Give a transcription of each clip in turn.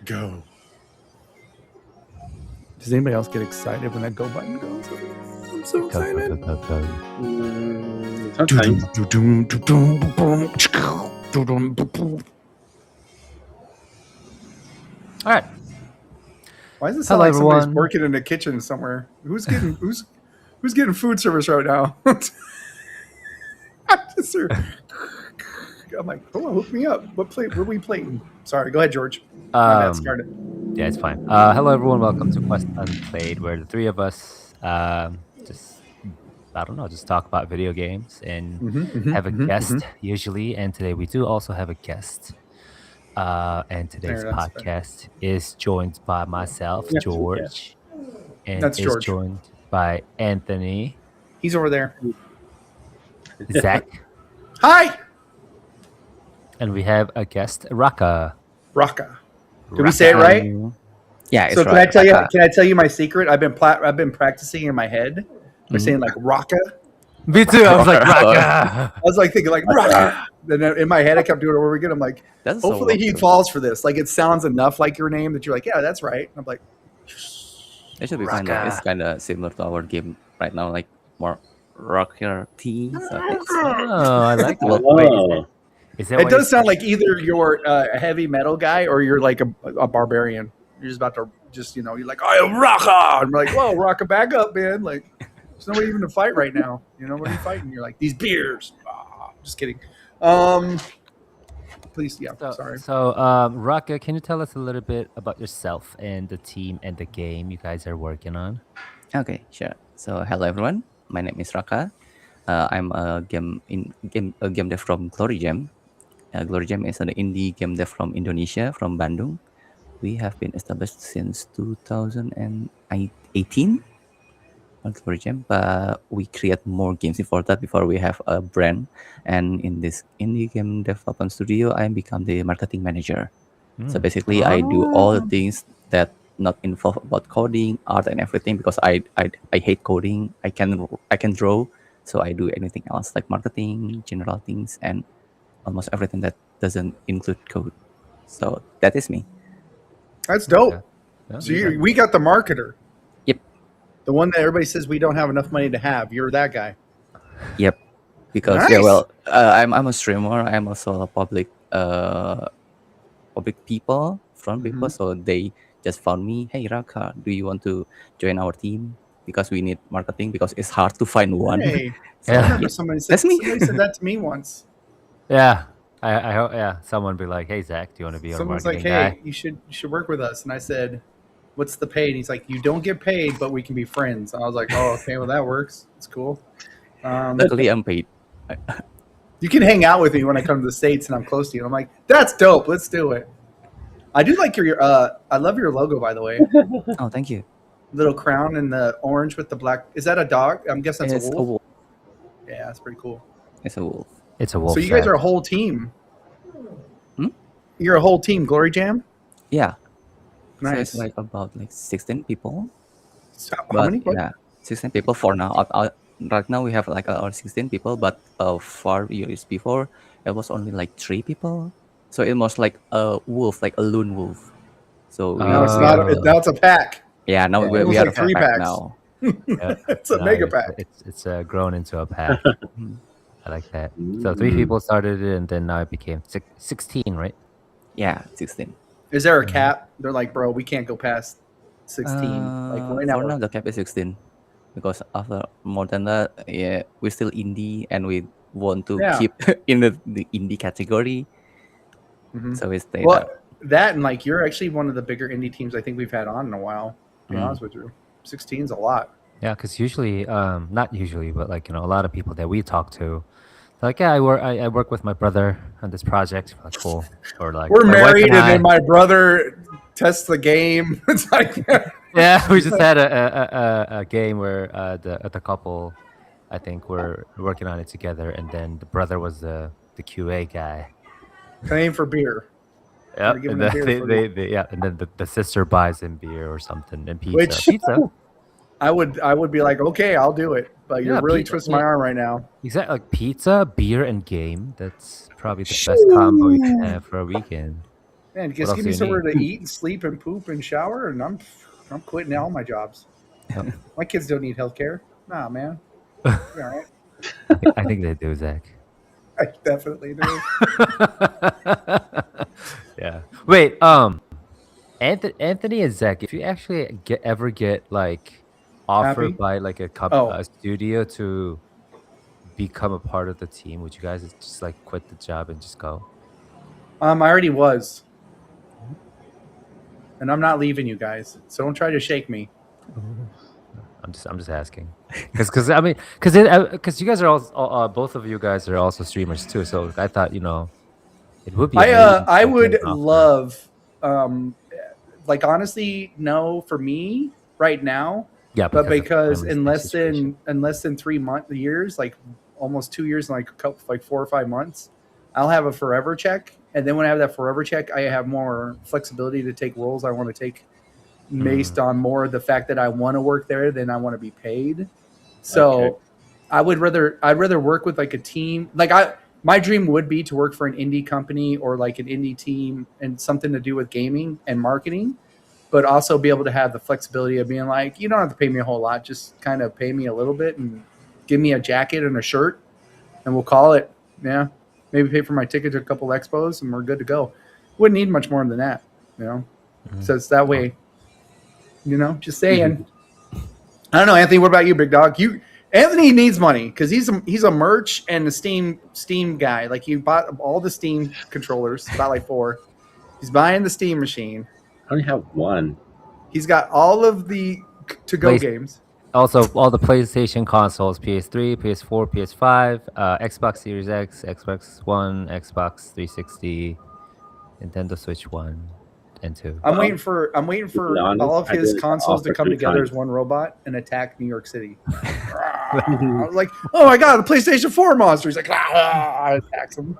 Go. Does anybody else get excited when that go button goes? I'm so excited. All right. Why does it sound Hello, like somebody's everyone. working in a kitchen somewhere? Who's getting food service right now? I'm like, oh, hook me up. What are we plating? Sorry, go ahead, George. My bad, started. Yeah, it's fine. Hello, everyone. Welcome to Quest Unplayed, where the three of us just talk about video games and have a guest usually. And today we do also have a guest. And today's There, that's podcast is joined by myself, Yeah. George, and That's is George. joined by Anthony, He's over there. Zach, Hi, and we have a guest, Raka. Raka. Did we say it right? Yeah, it's So right. can I tell you my secret? I've been practicing in my head. We're saying like Raka. Me too. I was like, Raka. I was like thinking like Raka. Then in my head I kept doing it over again. I'm like, That's hopefully he falls for this. Like it sounds enough like your name that you're like, yeah, that's right. And I'm like, It should be fine. Like, it's kind of similar to our game right now, like more rocker tea. So it's, Oh, I like that. Oh. Is that it why does sound you- like either you're a heavy metal guy or you're like a barbarian. You're just about to you're like, I am Raka. I'm like, whoa, Raka, back up, man. Like, there's nobody even to fight right now. You know, what are you fighting? You're like, these beers. Just kidding. Please, yeah, sorry. So, Raka, can you tell us a little bit about yourself and the team and the game you guys are working on? okay, sure. So hello everyone. My name is Raka. I'm a game dev from Glory Jam. Glory Jam is an indie game dev from Indonesia, from Bandung. We have been established since 2018 on Glory Jam, but we create more games before that, before we have a brand. And in this indie game development studio, I become the marketing manager. So basically, I do all the things that not involve about coding, art, and everything, because I hate coding. I can draw, so I do anything else like marketing, general things, and almost everything that doesn't include code. So that is me. That's dope. Okay. Yeah. So we got the marketer. Yep. The one that everybody says we don't have enough money to have. You're that guy. Yep. Because Nice. I'm a streamer. I'm also a public people, front people. So they just found me. Hey Raka, do you want to join our team? Because we need marketing. Because it's hard to find one. Hey, I Yeah. remember somebody said that to me once. Yeah. I hope. Yeah. Someone be like, "Hey, Zach, do you want to be our Someone's marketing like, "Hey, guy?" you should work with us." And I said, "What's the pay?" And he's like, "You don't get paid, but we can be friends." And I was like, "Oh, okay, well that works. It's cool." Luckily, I'm paid. You can hang out with me when I come to the States and I'm close to you. And I'm like, "That's dope. Let's do it." I do like your I love your logo, by the way. Oh, thank you. Little crown and the orange with the black. Is that a dog? I'm guessing that's It's a wolf. Yeah, that's pretty cool. It's a wolf. It's a wolf. So you guys Zach. are a whole team. Hmm? You're a whole team, Glory Jam. Yeah. So Nice. it's like about 16 people. So how But many? What? yeah, 16 people for now. Right now we have like around 16 people, but 4 years before it was only like 3 people. So it was like a wolf, like a lone wolf. So No, it's not. Now it's a pack. yeah, now it was we are like a 3 pack packs. now. Yeah. It's a No, mega pack. It's grown into a pack. I like that. So 3 people started it, and then now it became 16, right? Yeah, 16. Is there a cap? They're like, bro, we can't go past 16. Like right now, For now the cap is 16, because after more than that, yeah, we're still indie and we want to Yeah. keep in the indie category. Mhm. So we stay Well, there. that and like you're actually one of the bigger indie teams I think we've had on in a while. To be Mm. honest with you, 16 is a lot. Yeah, because usually, not usually, but like, a lot of people that we talk to, they're like, yeah, I work with my brother on this project. We're like, cool. Or like, We're "My wife married, and I-" then my brother tests the game. It's like, Yeah, we just had a game where the couple, I think, were working on it together, and then the brother was the QA guy. paying for beer. Yeah, giving and him then beer for yeah, and then the sister buys him beer or something and pizza. Which- Pizza, I would be like, okay, I'll do it. But you're Yeah, really pizza, twisting my yeah. arm right now. exactly, like pizza, beer, and game. That's probably the best combo you can have for a weekend. Man, just give me somewhere to eat and sleep and poop and shower, and I'm quitting all my jobs. Yep. My kids don't need health care. Nah, man. All right. I think they do, Zach. I definitely do. Yeah. Wait. Anthony and Zach, if you actually ever get like offered Happy? by like a studio to become a part of the team, would you guys just like quit the job and just go? I already was, and I'm not leaving you guys. So don't try to shake me. I'm just asking, because I mean, because you guys are all both of you guys are also streamers too. So I thought it would be. I would love, like honestly, no for me right now. Yeah, but because in less than 3 years, like almost 2 years, and like 4 or 5 months, I'll have a forever check, and then when I have that forever check, I have more flexibility to take roles I want to take based on more the fact that I want to work there than I want to be paid. So I'd rather work with like a team. Like my dream would be to work for an indie company or like an indie team and something to do with gaming and marketing, but also be able to have the flexibility of being like, you don't have to pay me a whole lot, just kind of pay me a little bit and give me a jacket and a shirt, and we'll call it. Yeah, maybe pay for my ticket to a couple expos, and we're good to go. Wouldn't need much more than that, So it's that way. Just saying. I don't know, Anthony. What about you, big dog? Anthony needs money because he's a merch and a Steam guy. Like he bought all the Steam controllers, about like 4. He's buying the Steam machine. I only have 1. He's got all of the to-go games. Also, all the PlayStation consoles: PS3, PS4, PS5, Xbox Series X, Xbox One, Xbox 360, Nintendo Switch 1 and 2. I'm waiting for all of his consoles to come together as one robot and attack New York City. I was like, oh my god, the PlayStation 4 monster! He's like, attacks him.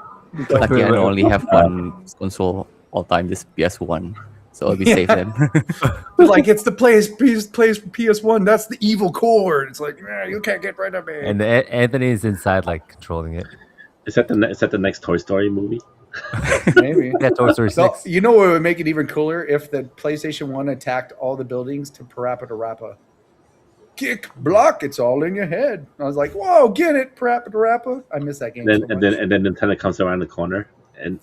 Lucky I only have one console all time, this PS1, so I'll be safe then. Like it's the PS1. That's the evil core. It's like you can't get rid of me. And Anthony's inside, like controlling it. Is that the next Toy Story movie? Maybe. Yeah, Toy Story 6. You know what would make it even cooler if the PlayStation 1 attacked all the buildings to Parappa to Rappa. Kick, block, it's all in your head. I was like, whoa, get it, Parappa to Rappa. I miss that game. And then Nintendo comes around the corner and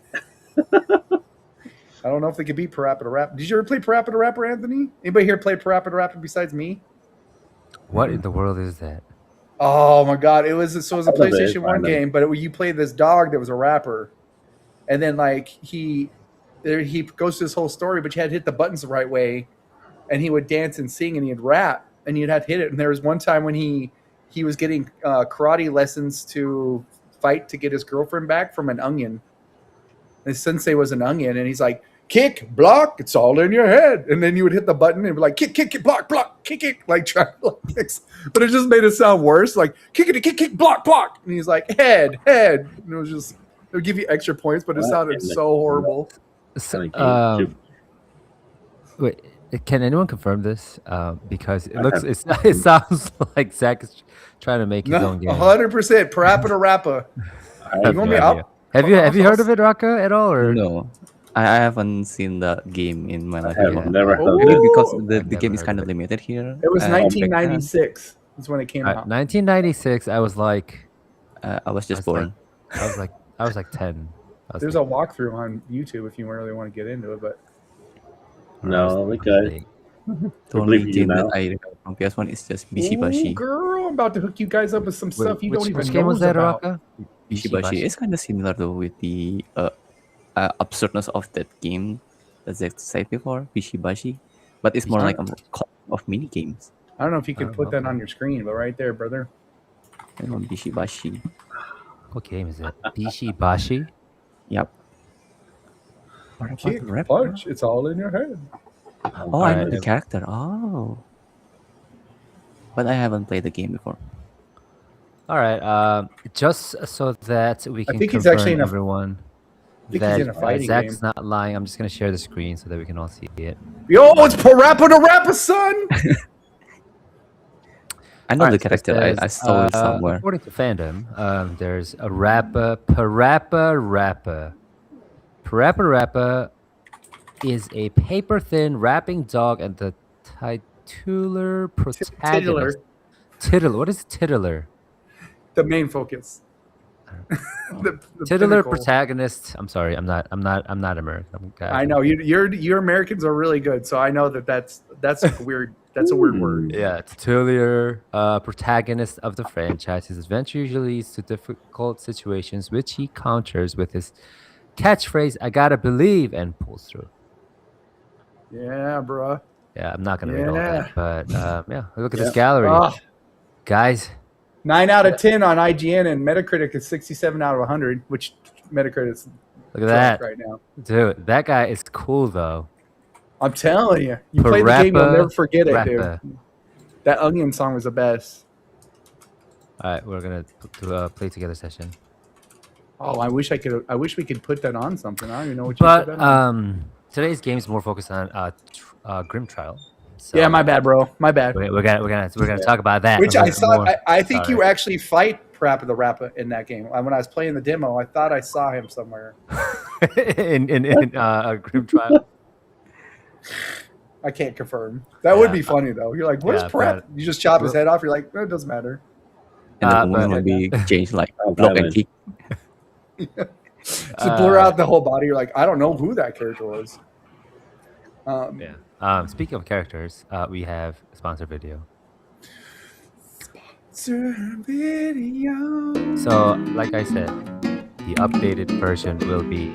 I don't know if they could beat Parappa to Rappa. Did you ever play Parappa to Rappa, Anthony? Anybody here play Parappa to Rappa besides me? What in the world is that? Oh my god, it was a PlayStation 1 game, but you played this dog that was a rapper. And then like he goes through this whole story, but you had to hit the buttons the right way, and he would dance and sing and he'd rap and you'd have to hit it. And there was one time when he was getting karate lessons to fight to get his girlfriend back from an onion. His sensei was an onion, and he's like, kick, block, it's all in your head. And then you would hit the button and be like, kick, block, kick, like try to fix. But it just made it sound worse, like kick, block. And he's like, head. And it was just, it would give you extra points, but it sounded so horrible. Wait, can anyone confirm this? Because it sounds like Zach is trying to make his own game. 100% Parappa to Rappa. Have you heard of it, Raka, at all? Or no, I haven't seen the game in my life. I've never heard of Maybe it. because the game is kind of limited here. It was 1996. That's when it came out. 1996. I was like, I was just born. I was like 10. There's a walkthrough on YouTube if you really want to get into it, but no, we good. The only game that I remember from PS1 is just Bishibashi. Girl, I'm about to hook you guys up with some stuff you don't even know. Which game was that, Raka? Bishibashi is kind of similar though with the absurdness of that game that Zach said before, Bishibashi, but it's more like a of mini games. I don't know if you could put that on your screen, but right there, brother. Bishibashi. What game is it? Bishibashi? Yep. Kick, punch, it's all in your head. Oh, I know the character. Oh. But I haven't played the game before. All right. Just so that we can think he's actually in everyone that Zach's not lying, I'm just going to share the screen so that we can all see it. Yo, it's Parappa to Rappa, son! I know the character. I saw it somewhere. According to fandom, there's a Parappa Rappa. Parappa Rappa is a paper-thin rapping dog and the titular protagonist. Titular. What is titular? The main focus. the Titular pinnacle. protagonist. I'm sorry. I'm not American. I know your Americans are really good, so I know that's weird. That's a weird word. Yeah, titular protagonist of the franchise. His adventure usually leads to difficult situations, which he counters with his catchphrase, "I gotta believe," and pulls through. Yeah, bruh. Yeah, I'm not gonna read all that, but yeah, look at this Yeah. gallery, Oh, guys. 9 out of 10 on IGN, and Metacritic is 67 out of 100, which Metacritic's Look at that right now. dude. That guy is cool though. I'm telling you, you play the game, you'll never forget it, Raka. dude. That Onion song was the best. All right, we're gonna do a play together session. Oh, I wish we could put that on something. I don't even know what you But put that on. today's game is more focused on Grim Trial. So Yeah, my bad, bro. My bad. we're gonna talk about that. Which a I little saw. more. I think Sorry. you actually fight Parappa the Rappa in that game. When I was playing the demo, I thought I saw him somewhere. in Grim Trial. I can't confirm. That would be funny though. You're like, "Where's Yeah, Parappa?" You just chop his head off. You're like, "It doesn't matter." And the but- movement will be changed like Oh, block and violent. kick. Just blur out the whole body. You're like, I don't know who that character was. Yeah. Speaking of characters, we have a sponsor video. Video. So, like I said, the updated version will be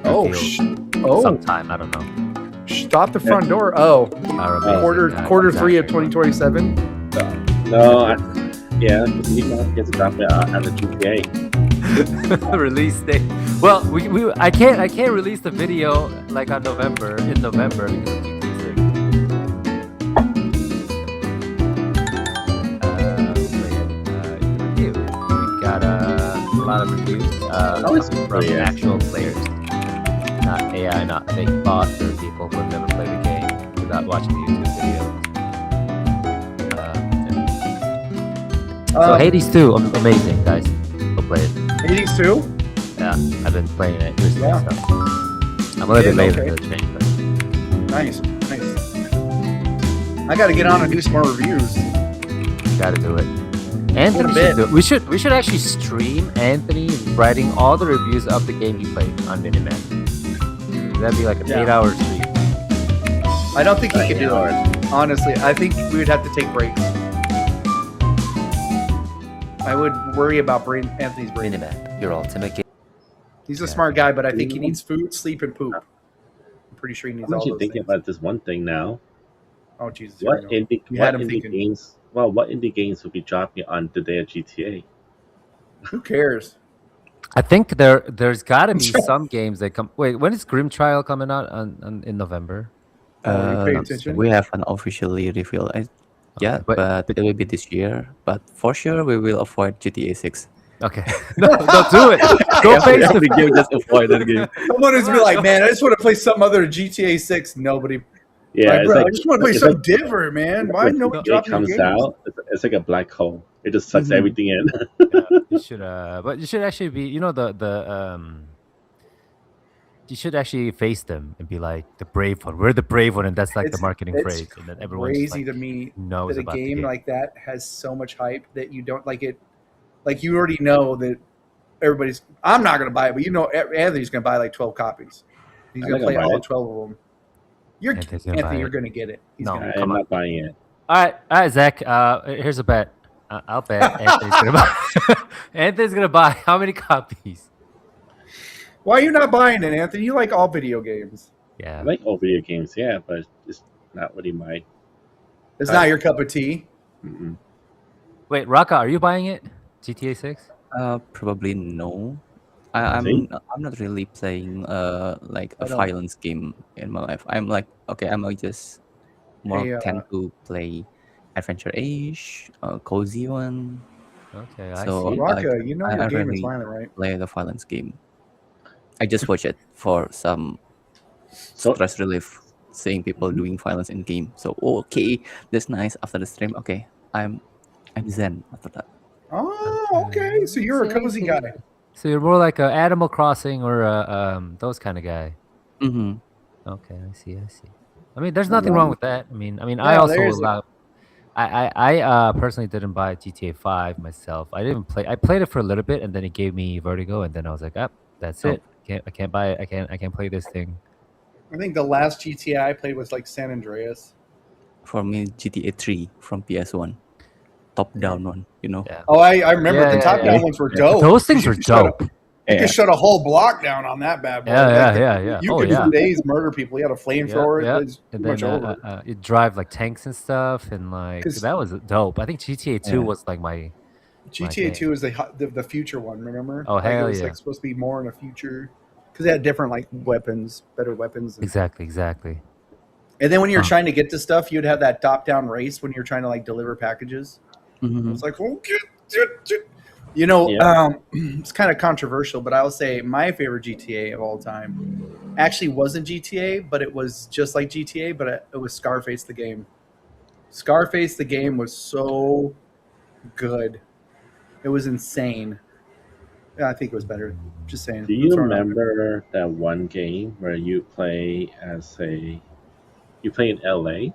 revealed sometime. I don't know. Stop the front door. Oh, Our amazing, quarter 3 of designer. 2027. No, yeah, he gets to drop it out of the GTA. Release date. Well, I can't release the video like in November because of GTA 6. Review. We've got a lot of reviews from yeah. actual players, not AI, not fake bots or people who have never played the game without watching the YouTube video. So Hades 2, amazing guys. Go play it. Hades 2? Yeah, I've been playing it recently, Yeah. so I'm a little bit late okay. to the change, but Nice. I got to get on and do some more reviews. gotta do it. Anthony bit. should do it. We should actually stream Anthony writing all the reviews of the game he played on Minimap. That'd be like an 8-hour stream. I don't think he could do it. Honestly, I think we would have to take breaks. I would worry about Anthony's brain. Minimap, your ultimate game. He's a smart guy, but I think he needs food, sleep, and poop. I'm pretty sure he needs I'm all actually those thinking things. about this one thing now. Oh, Jesus. What here we go. indie, You what had him indie thinking. games? Well, what indie games will be dropping on the day of GTA? Who cares? I think there's gotta be some games that come. Wait, when is Grim Trial coming out in November? You pay attention? We haven't officially revealed it yet, but- but it will be this year. But for sure, we will avoid GTA 6. Okay, no, do it. Go face the game. Just avoid that game. Someone is be like, man, I just want to play some other GTA 6. Nobody. Yeah, Like, it's bro, like I just want to play it's something like- different, man. Why when nobody it dropping comes games? out, it's like a black hole. It just sucks Mhm. everything in. You should but you should actually be, you should actually face them and be like the brave one. We're the brave one, and that's like the marketing It's phrase, and then everyone's crazy like, to me knows that a about the game game. like that has so much hype that you don't like it. Like you already know that everybody's. I'm not gonna buy it, but you know Anthony's gonna buy like 12 copies. He's I'm gonna not play gonna buy all it. 12 of them. Anthony's gonna buy Anthony, it. you're gonna get it. He's No. gonna I am not buying it. all right, Zach. Here's a bet. I'll bet Anthony's gonna buy. Anthony's gonna buy how many copies? Why are you not buying it, Anthony? You like all video games. Yeah. I like old video games, yeah, but it's not really my. It's not your cup of tea. Mm-mm. Wait, Raka, are you buying it? GTA 6? Probably no. See? I'm not really playing like I a don't- violence game in my life. I'm like I'm like just more Hey, tend to play adventure age, cozy one. Okay, So, I see. Raka, you know I your game is really- violent, right? Play the violence game. I just watch it for some So- stress relief, seeing people doing violence in game. So okay, that's nice. After the stream, okay, I'm zen after that. Oh, okay. So you're a cozy guy. So you're more like a Animal Crossing or those kind of guy. Mm-hmm. Okay, I see. I mean, there's No nothing wrong problem. with that. I mean, I No, also there's allow. Personally didn't buy GTA 5 myself. I didn't play. I played it for a little bit, and then it gave me vertigo, and then I was like, "Up, that's Oh. it. I can't buy it. I can't play this thing." I think the last GTA I played was like San Andreas. For me, GTA 3 from PS1, top down one. Yeah. Oh, I remember the top Yeah. down ones were dope. Those 'Cause things you were could shut a, dope. you Yeah. could shut a whole block down on that bad boy. Yeah. You Oh could yeah. for days murder people. You had a flamethrower. Yeah. It was And pretty then much over. you drive like tanks and stuff, and like 'Cause that was dope. I think GTA 2 Yeah. was like my GTA game. 2 is the future one. Remember? Oh, Like it hell was yeah. like supposed to be more in the future because they had different like weapons, better weapons. Exactly. And then when you're trying to get to stuff, you'd have that top down race when you're trying to like deliver packages. Mhm. It's like, you know, Yeah. it's kind of controversial, but I'll say my favorite GTA of all time actually wasn't GTA, but it was just like GTA, but it was Scarface the game. Scarface the game was so good. It was insane. Yeah, I think it was better. Just saying. Do you remember that one game where you play in LA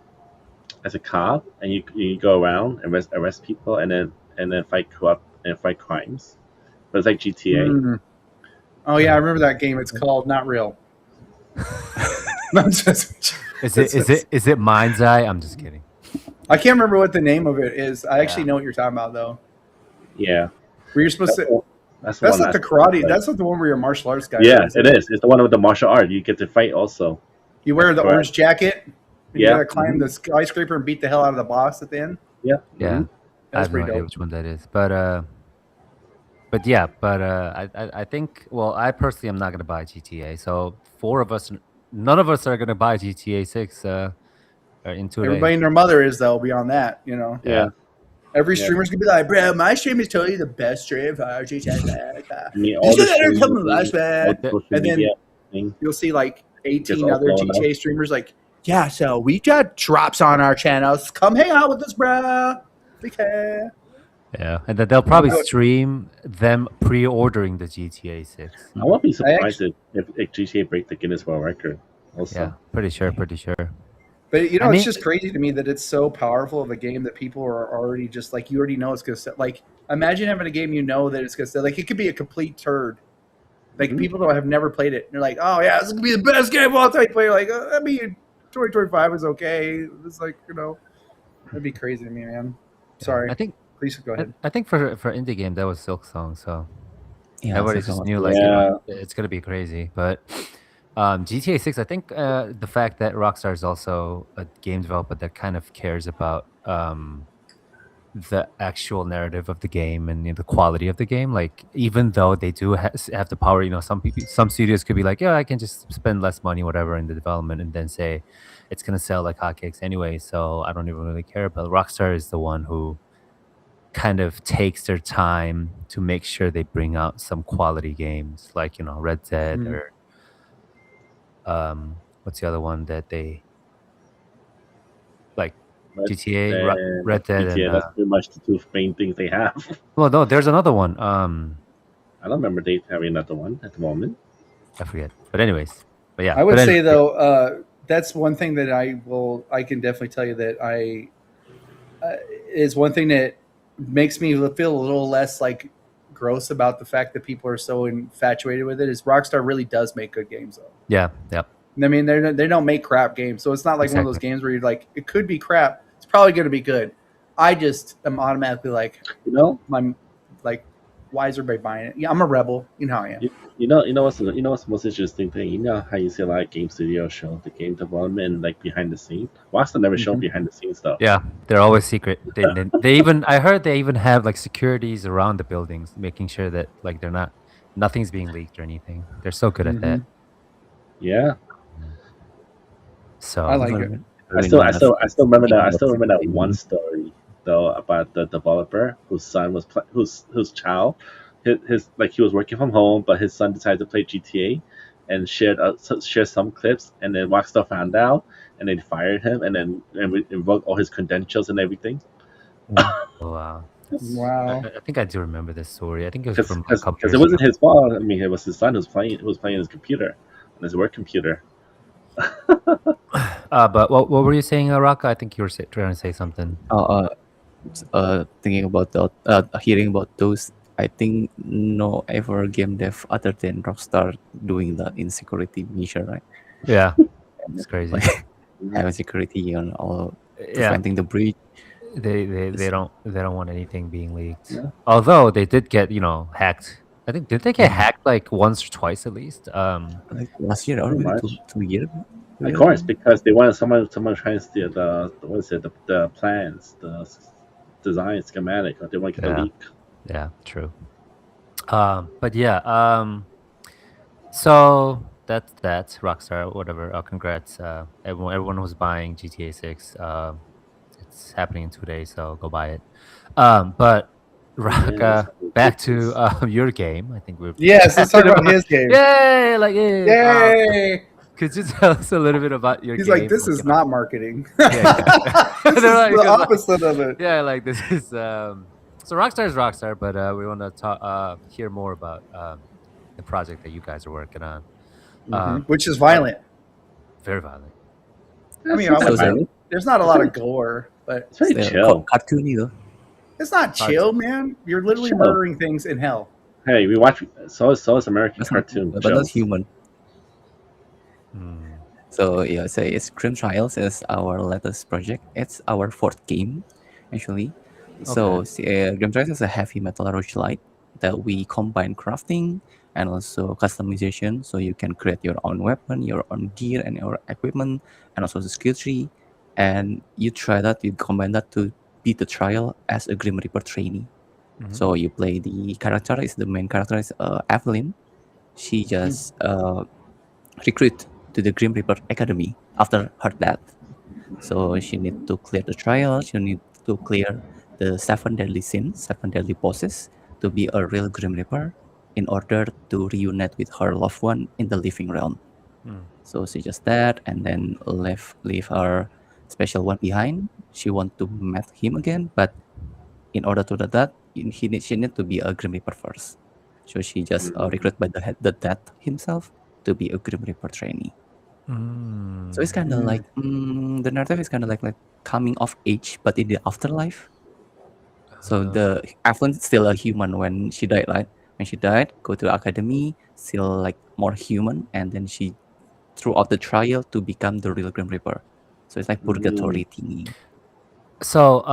as a cop and you go around and arrest people and then fight crimes? But it's like GTA. Mm. Oh yeah, I remember that game. It's called Not Real. No, Is it Mind's Eye? I'm just kidding. I can't remember what the name of it is. I actually know what you're talking about though. Yeah. Where you're supposed to. That's not the karate. That's not the one where you're a martial arts guy. Yeah, it is. It's the one with the martial art. You get to fight also. You wear the orange jacket. And Yeah. You gotta climb the skyscraper and beat the hell out of the boss at the end. Yeah. Yeah. I That's have no pretty idea dope. which one that is, but I think, well, I personally am not gonna buy GTA. So none of us are gonna buy GTA 6 in 2 days. Everybody and their mother is though. Beyond that, you know. Yeah. Every streamer's gonna be like, bro, my stream is totally the best stream for GTA. I mean, all the And then you'll see like 18 other GTA streamers like, yeah, so we got drops on our channels. Come hang out with us, bro. We care. Yeah, and then they'll probably stream them pre-ordering the GTA 6. I won't be surprised if GTA breaks the Guinness World Record. Also. Yeah, pretty sure. But you know, it's just crazy to me that it's so powerful of a game that people are already just like, you already know it's gonna set. Like, imagine having a game you know that it's gonna set. Like, it could be a complete turd. Like people have never played it. And they're like, oh yeah, this is gonna be the best game of all time. Play like, I mean, 2025 is okay. It's like, you know, that'd be crazy to me, man. Sorry. I think. Please go ahead. I think for indie game that was Silk Song, so Yeah, everybody Silk just Song knew was like cool. it's gonna be crazy. But GTA 6, I think the fact that Rockstar is also a game developer that kind of cares about the actual narrative of the game and the quality of the game. Like, even though they do have the power, some studios could be like, yeah, I can just spend less money, whatever, in the development, and then say it's gonna sell like hotcakes anyway. So I don't even really care. But Rockstar is the one who kind of takes their time to make sure they bring out some quality games, like Red Dead or what's the other one that they like? GTA, Red Dead, GTA, and that's pretty much the two main things they have. well, no, there's another one. I don't remember they having another one at the moment. I forget. But anyways, yeah. I would say though, that's one thing that I can definitely tell you that is one thing that makes me feel a little less like gross about the fact that people are so infatuated with it. Is Rockstar really does make good games though. Yeah. Yep. I mean, they don't make crap games, so it's not like one of those games where you're like, it could be crap. It's probably going to be good. I just am automatically like, I'm like, why is everybody buying it? Yeah, I'm a rebel. You know how I am. You know what's the most interesting thing? You know how you see a lot of game studios show the game development like behind the scenes. Rockstar never show behind the scenes stuff. Yeah, they're always secret. They even I heard they even have like securities around the buildings, making sure that like nothing's being leaked or anything. They're so good at that. Yeah. So I like it. I still remember that. I still remember that one story though about the developer whose son was whose child, his like he was working from home, but his son decided to play GTA, and shared some clips, and then Rockstar found out, and they fired him, and then revoked all his credentials and everything. Wow. Wow. I think I do remember this story. I think it was from a couple because years it wasn't ago. his fault. I mean, it was his son who was playing his computer, on his work computer. But what were you saying, Raka? I think you were trying to say something. Thinking about hearing about those, I think no ever game dev other than Rockstar doing that in security mission, right? Yeah, it's crazy. Like having security on all, preventing the breach. They don't want anything being leaked. Yeah. Although they did get hacked. I think did they get Yeah. hacked like once or twice at least? Like last year or Pretty maybe much. 2 years. Of course, because they wanted someone trying to steal the what is it the plans, the design schematic. They want to get the Yeah. leak. Yeah, true. But yeah, so that's Rockstar, whatever. Congrats, everyone who's buying GTA 6. It's happening in 2 days, so go buy it. But Raka, back to your game. I think we're Yes, let's talk about his game. Yay! Like yay! Yay! Could you tell us a little bit about your He's game? like, this is not marketing. Yeah, This is the opposite of it. Yeah, like this is so Rockstar is Rockstar, but we want to talk hear more about the project that you guys are working on. Which is violent. Very violent. I mean, there's not a lot of gore, but it's very chill. Cartoony though. It's not chill, man. You're literally murdering things in hell. Hey, we watch so is American cartoon, but not human. Hmm. So yeah, say it's Grim Trials is our latest project. It's our 4th game, actually. So Grim Trials is a heavy metal roguelike that we combine crafting and also customization. So you can create your own weapon, your own gear, and your equipment, and also the skill tree. And you combine that to beat the trial as a Grim Reaper trainee. So you play the main character is Evelyn. She just recruit to the Grim Reaper Academy after her death. So she need to clear the trial. She need to clear the 7 deadly sins, 7 deadly bosses to be a real Grim Reaper in order to reunite with her loved one in the living realm. So she just that and then leave her special one behind. She want to meet him again, but in order to do that, she need to be a Grim Reaper first. So she just recruited by the dead himself to be a Grim Reaper trainee. So it's kind of like the narrative is kind of like coming of age, but in the afterlife. So the Evelyn's still a human when she died, right? When she died, go to academy, still like more human, and then she throughout the trial to become the real Grim Reaper. So it's like purgatory thingy. So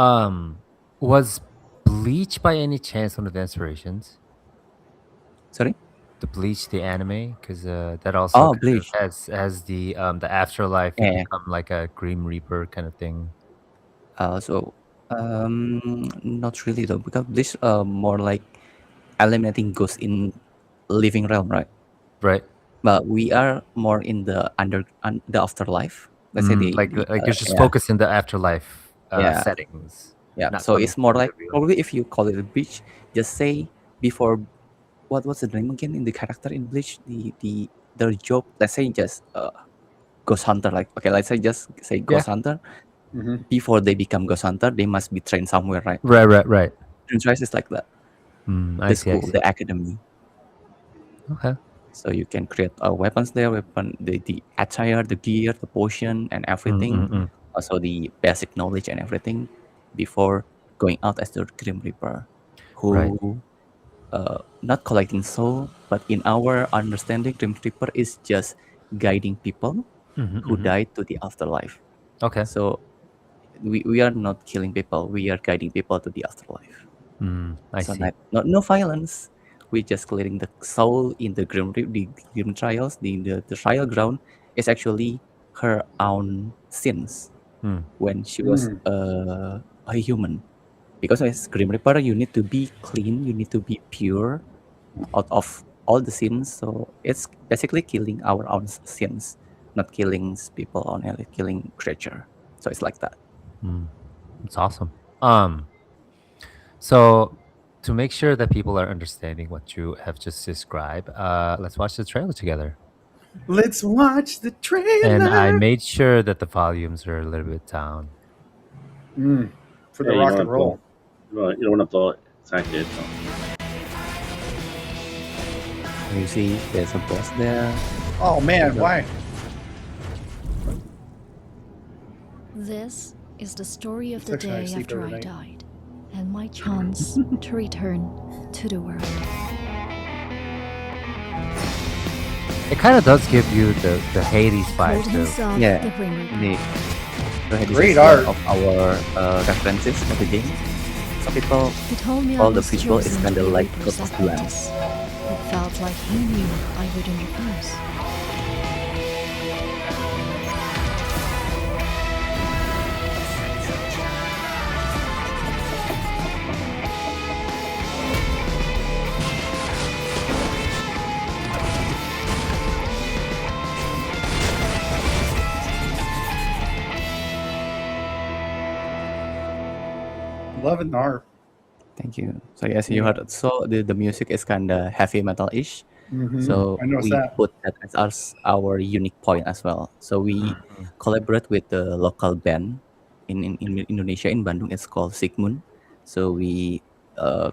was Bleach by any chance one of the inspirations? Sorry? The Bleach, the anime, because that also Bleach has the afterlife. You become like a Grim Reaper kind of thing. Not really though, because Bleach more like eliminating ghosts in living realm, right? Right. But we are more in the the afterlife. Let's say you're just focused in the afterlife settings. Yeah. So it's more like probably if you call it a Bleach, just say before. What was the name again in the character in Bleach? Their job. Let's say just ghost hunter. Like let's say just say ghost hunter. Before they become ghost hunter, they must be trained somewhere, right? Right. Franchise is like that. The school, the academy. Okay. So you can create weapons there, the attire, the gear, the potion, and everything. Also the basic knowledge and everything before going out as the Grim Reaper, who not collecting soul, but in our understanding, Grim Reaper is just guiding people who died to the afterlife. Okay. So we are not killing people; we are guiding people to the afterlife. I see. No violence. We're just clearing the soul in the Grim trials. The trial ground is actually her own sins when she was a human. Because as Grim Reaper, you need to be clean, you need to be pure out of all the sins. So it's basically killing our own sins, not killing people, only killing creature. So it's like that. It's awesome. So to make sure that people are understanding what you have just described, let's watch the trailer together. Let's watch the trailer. And I made sure that the volumes are a little bit down. For the rock and roll. You don't want to blow it. Exactly. You see, there's a boss there. Oh man, why? This is the story of It's the actually nice day sleep after I overnight. died, and my chance to return to the world. It kind of does give you the Hades vibe Called too. himself Yeah, the Grim Reaper. this Great is art. one of our references for the game. Some people He told me I call the was visual is chosen kind to of be like Reaper's Ghost of Duel. apprentice. It felt like he knew I wouldn't refuse. Loving the art. Thank you. So yes, you heard. So the music is kind of heavy metal-ish. So I noticed we that. put that as our unique point as well. So we collaborate with the local band in Indonesia, in Bandung. It's called Sigmund. So we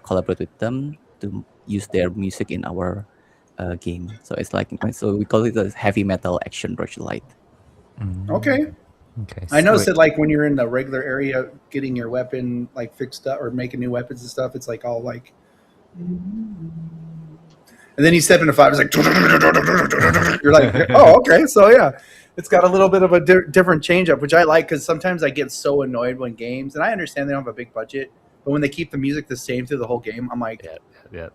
collaborate with them to use their music in our game. So it's like, so we call it a heavy metal action roguelite. Okay. Okay. I noticed wait. that like when you're in the regular area getting your weapon like fixed up or making new weapons and stuff, it's like all like and then you step into 5, it's like you're like, oh, okay, so yeah, it's got a little bit of a different change up, which I like because sometimes I get so annoyed when games, and I understand they don't have a big budget, but when they keep the music the same through the whole game, I'm like, Yeah.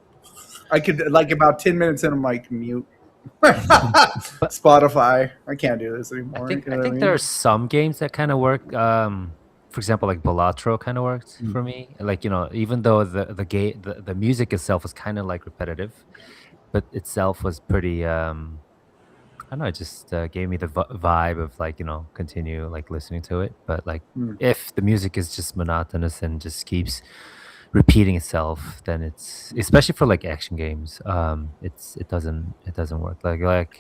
I could like about 10 minutes in, I'm like mute. Spotify, I can't do this anymore. I think you know what I mean? there are some games that kind of work. For example, like Balatro kind of worked for me. Like, even though the music itself was kind of like repetitive, but itself was pretty. I don't know. It just gave me the vibe of like continue like listening to it. But like if the music is just monotonous and just keeps repeating itself, then it's especially for like action games. It doesn't work. Like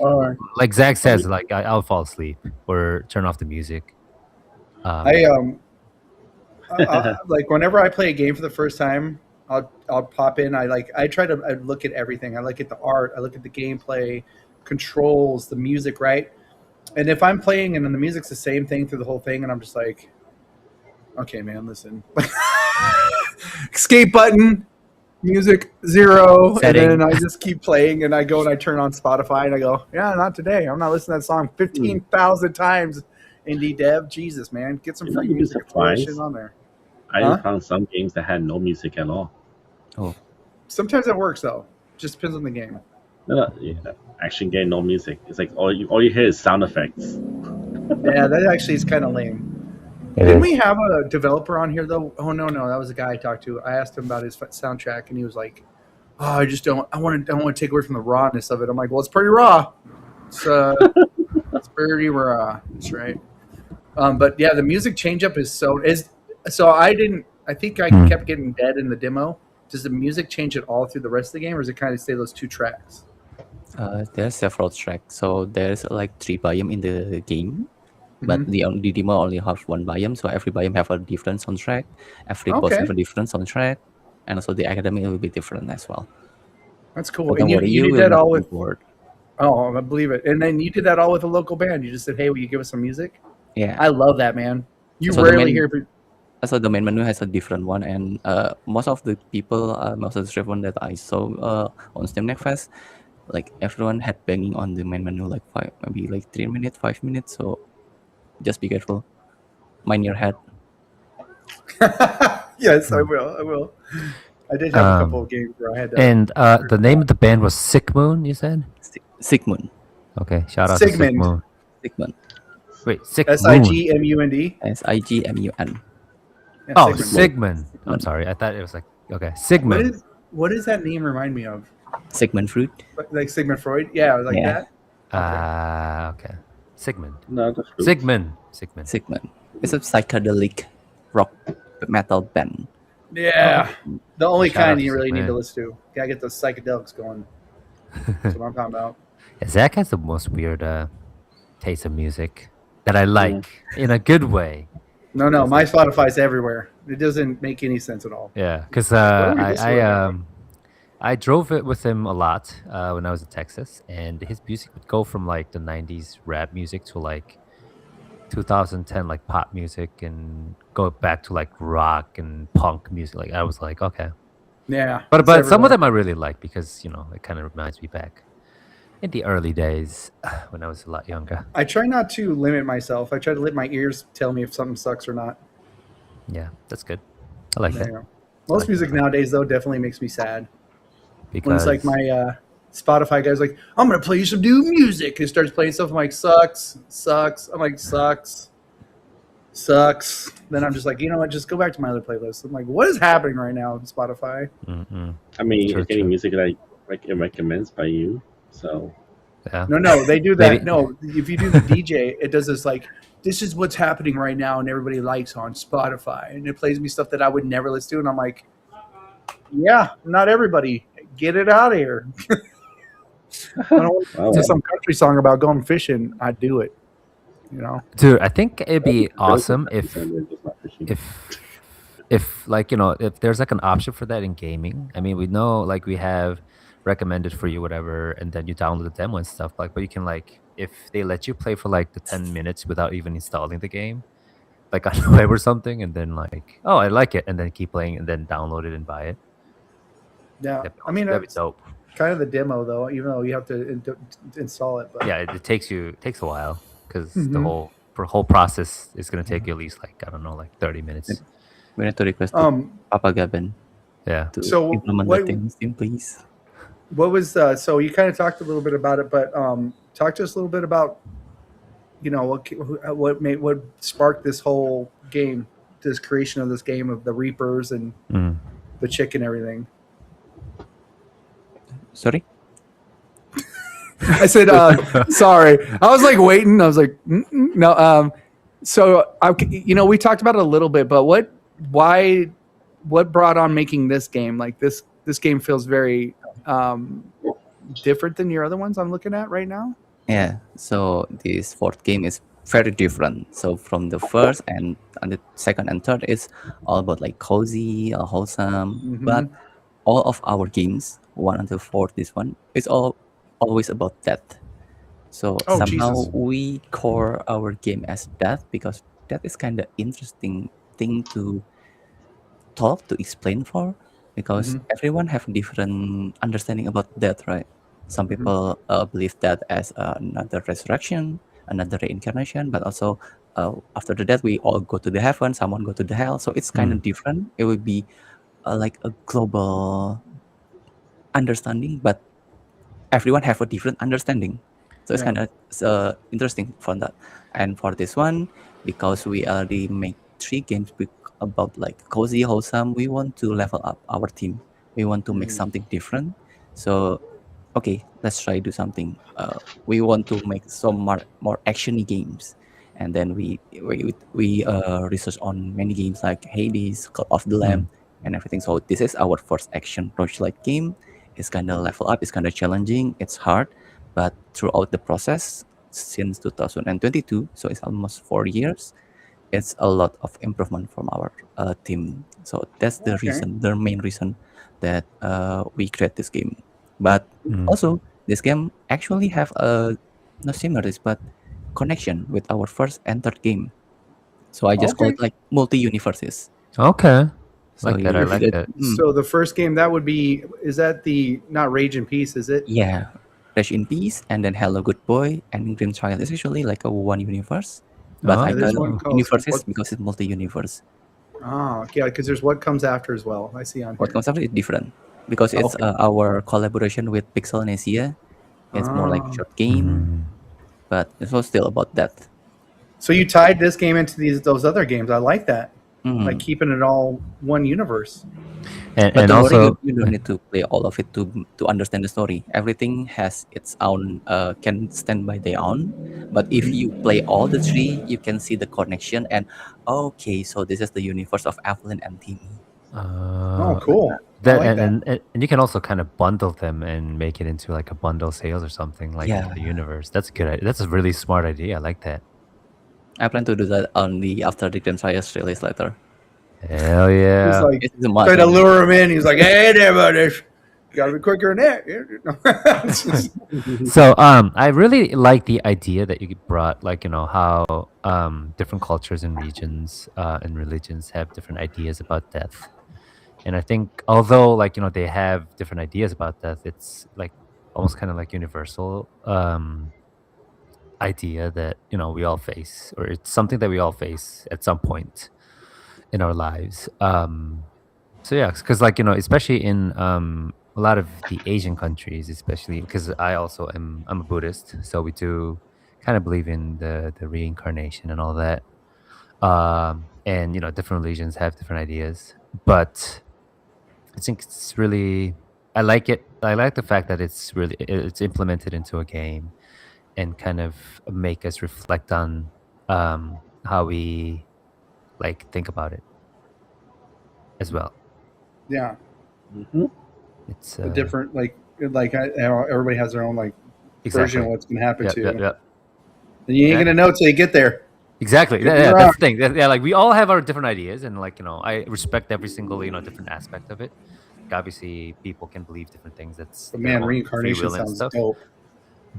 Zach says, like I'll fall asleep or turn off the music. Like whenever I play a game for the first time, I'll pop in. I try to look at everything. I look at the art. I look at the gameplay, controls, the music, right? And if I'm playing and then the music's the same thing through the whole thing, and I'm just like, okay, man, listen. Escape button, music 0, Setting. and then I just keep playing, and I go and I turn on Spotify, and I go, yeah, not today. I'm not listening to that song 15,000 times. Indie dev, Jesus, man, get some free music and throw that shit on there. I found some games that had no music at all. Oh, sometimes it works though. Just depends on the game. No, action game, no music. It's like all you hear is sound effects. Yeah, that actually is kind of lame. Didn't we have a developer on here though? Oh no, that was a guy I talked to. I asked him about his soundtrack, and he was like, "Oh, I just don't. I want to take away from the rawness of it." I'm like, "Well, it's pretty raw. It's pretty raw. That's right." But yeah, the music change up is so. I think I kept getting dead in the demo. Does the music change at all through the rest of the game, or does it kind of stay those 2 tracks? There's several tracks. So there's like 3 biome in the game, but the demo only have 1 biome. So every biome have a different soundtrack. Every boss have a different soundtrack, and also the academy will be different as well. That's cool. But And don't worry, you you did will that not all be with. bored. Oh, I believe it. And then you did that all with a local band. You just said, "Hey, will you give us some music?" Yeah, I love that, man. You So rarely hear. so the main menu has a different one, and most of the people, most of the streamers that I saw on Steam Next Fest, like everyone had banging on the main menu like 3 minutes, 5 minutes. So just be careful. Mind your head. Yes, I will. I did have a couple of games where I had to. And the name of the band was Sick Moon, you said? Sigmund. Okay, shout out to Sick Moon. Sigmund. Wait, Sick Sigmund. Sigmund. Yeah, oh, Sigmund. I'm sorry. I thought it was like, okay, Sigmund. What does that name remind me of? Sigmund Freud. Like Sigmund Freud? Yeah, like that? Okay. Sigmund. No, that's true. Sigmund. It's a psychedelic rock metal band. Yeah. The only Shout out kind to you really Sigmund. need to listen to. Gotta get those psychedelics going. That's what I'm talking about. Yeah, Zach has the most weird taste of music that I like in a good way. No, my Spotify's everywhere. It doesn't make any sense at all. Yeah, because I drove it with him a lot when I was in Texas, and his music would go from like the '90s rap music to like 2010 like pop music and go back to like rock and punk music. Like I was like, okay. Yeah. But it's some of everywhere. them I really like because it kind of reminds me back in the early days when I was a lot younger. I try not to limit myself. I try to let my ears tell me if something sucks or not. Yeah, that's good. I like that. Yeah. Most like music that. nowadays, though, definitely makes me sad. Because When it's like my Spotify guy's like, I'm gonna play you some new music, and it starts playing stuff. I'm like, sucks. I'm like, sucks. Then I'm just like, you know what? Just go back to my other playlist. I'm like, what is happening right now on Spotify? I mean, True, it's any true. music that it recommends by you. So yeah. No, they do that. Maybe- No, if you do the DJ, it does this like, this is what's happening right now, and everybody likes on Spotify, and it plays me stuff that I would never listen to, and I'm like, yeah, not everybody. Get it out of here. I don't want to wow, listen to some country song about going fishing. I do it. Dude, I think it'd be awesome if if like if there's like an option for that in gaming. I mean, we know like we have recommended for you whatever, and then you download the demo and stuff. Like, but you can like if they let you play for like the 10 minutes without even installing the game, like on the web or something, and then like, oh, I like it, and then keep playing, and then download it and buy it. Yeah, That'd be I mean, awesome. That'd be that's dope. kind of the demo, though. Even though you have to install it, but Yeah, it takes a while because the Mhm. whole process is gonna take you at least like I don't know, like 30 minutes. We need to request to Papa Gaben Yeah. to So implement what- the thing in Steam, please. What was so you kind of talked a little bit about it, but talk to us a little bit about what sparked this whole game, this creation of this game of the Reapers and Mm. the chick and everything. Sorry? I said sorry. I was like waiting. I was like no. So we talked about it a little bit, but what brought on making this game? Like this game feels very different than your other ones I'm looking at right now. Yeah, so this fourth game is very different. So from the first and the second and third, it's all about like cozy, wholesome. Mhm. But all of our games, 1 until 4, this one, it's always about death. So Oh, somehow Jesus. we core our game as death because that is kind of interesting thing to talk, to explain for, because everyone have different understanding about death, right? Some people believe that as another resurrection, another reincarnation, but also after the death we all go to the heaven, someone go to the hell. So it's kind of different. It would be like a global understanding, but everyone have a different understanding. So it's Yeah. kind of interesting for that. And for this one, because we already make 3 games about like cozy, wholesome, we want to level up our team. We want to make something different. So, okay, let's try do something. We want to make some more actiony games. And then we research on many games like Hades, Call of the Lamb, and everything. So this is our first action roguelike game. It's kind of level up. It's kind of challenging. It's hard, but throughout the process since 2022, so it's almost 4 years, it's a lot of improvement from our team. So that's the reason, the main reason that we create this game. But also, this game actually have not similarities, but connection with our first and third game. So I just call it like multi-universes. Okay. So Like that. I like that. So the first game that would be, is that the not Rage in Peace? Is it? Yeah, Rage in Peace, and then Hello Good Boy, and Grim Trial is actually like a one universe. But I there's call one it called universes what- because it's multi-universe. Oh, yeah, because there's what comes after as well. I see on What here. comes after is different because it's Okay. our collaboration with Pixelnesia. It's more like short game, but it's also still about that. So you tied this game into those other games. I like that. Mhm. Like keeping it all one universe. And, But and don't worry, also, you don't need to play all of it to understand the story. Everything has its own, can stand by their own. But if you play all the 3, you can see the connection and okay, so this is the universe of Evelyn and Timmy. Oh, cool. That, I like and you can also kind of bundle them and make it into like a bundle sales or something like Yeah. the universe. That's good. That's a really smart idea. I like that. I plan to do that after the Grim Trials release later. Hell yeah. He's like, It's a must. try to lure him in. He's like, hey there, buddy. Got to be quicker than that. It's just- So I really like the idea that you brought, like, how different cultures and regions and religions have different ideas about death. And I think although, like, they have different ideas about death, it's like almost kind of like universal idea that we all face, or it's something that we all face at some point in our lives. So yeah, because, like, especially in a lot of the Asian countries, especially because I'm a Buddhist, so we do kind of believe in the reincarnation and all that. And different religions have different ideas, but I think it's really, I like it. I like the fact that it's implemented into a game and kind of make us reflect on how we like think about it as well. yeah, Mhm. It's a different everybody has their own version exactly. of what's going to happen Yep, to yep, you, yep. and you ain't Yeah. going to know till you get there. Exactly. Could be Yeah, wrong. that's the thing. Yeah, like we all have our different ideas, and, like, I respect every single different aspect of it. Like, obviously, people can believe different things. That's But their man, own free reincarnation will and sounds stuff. dope.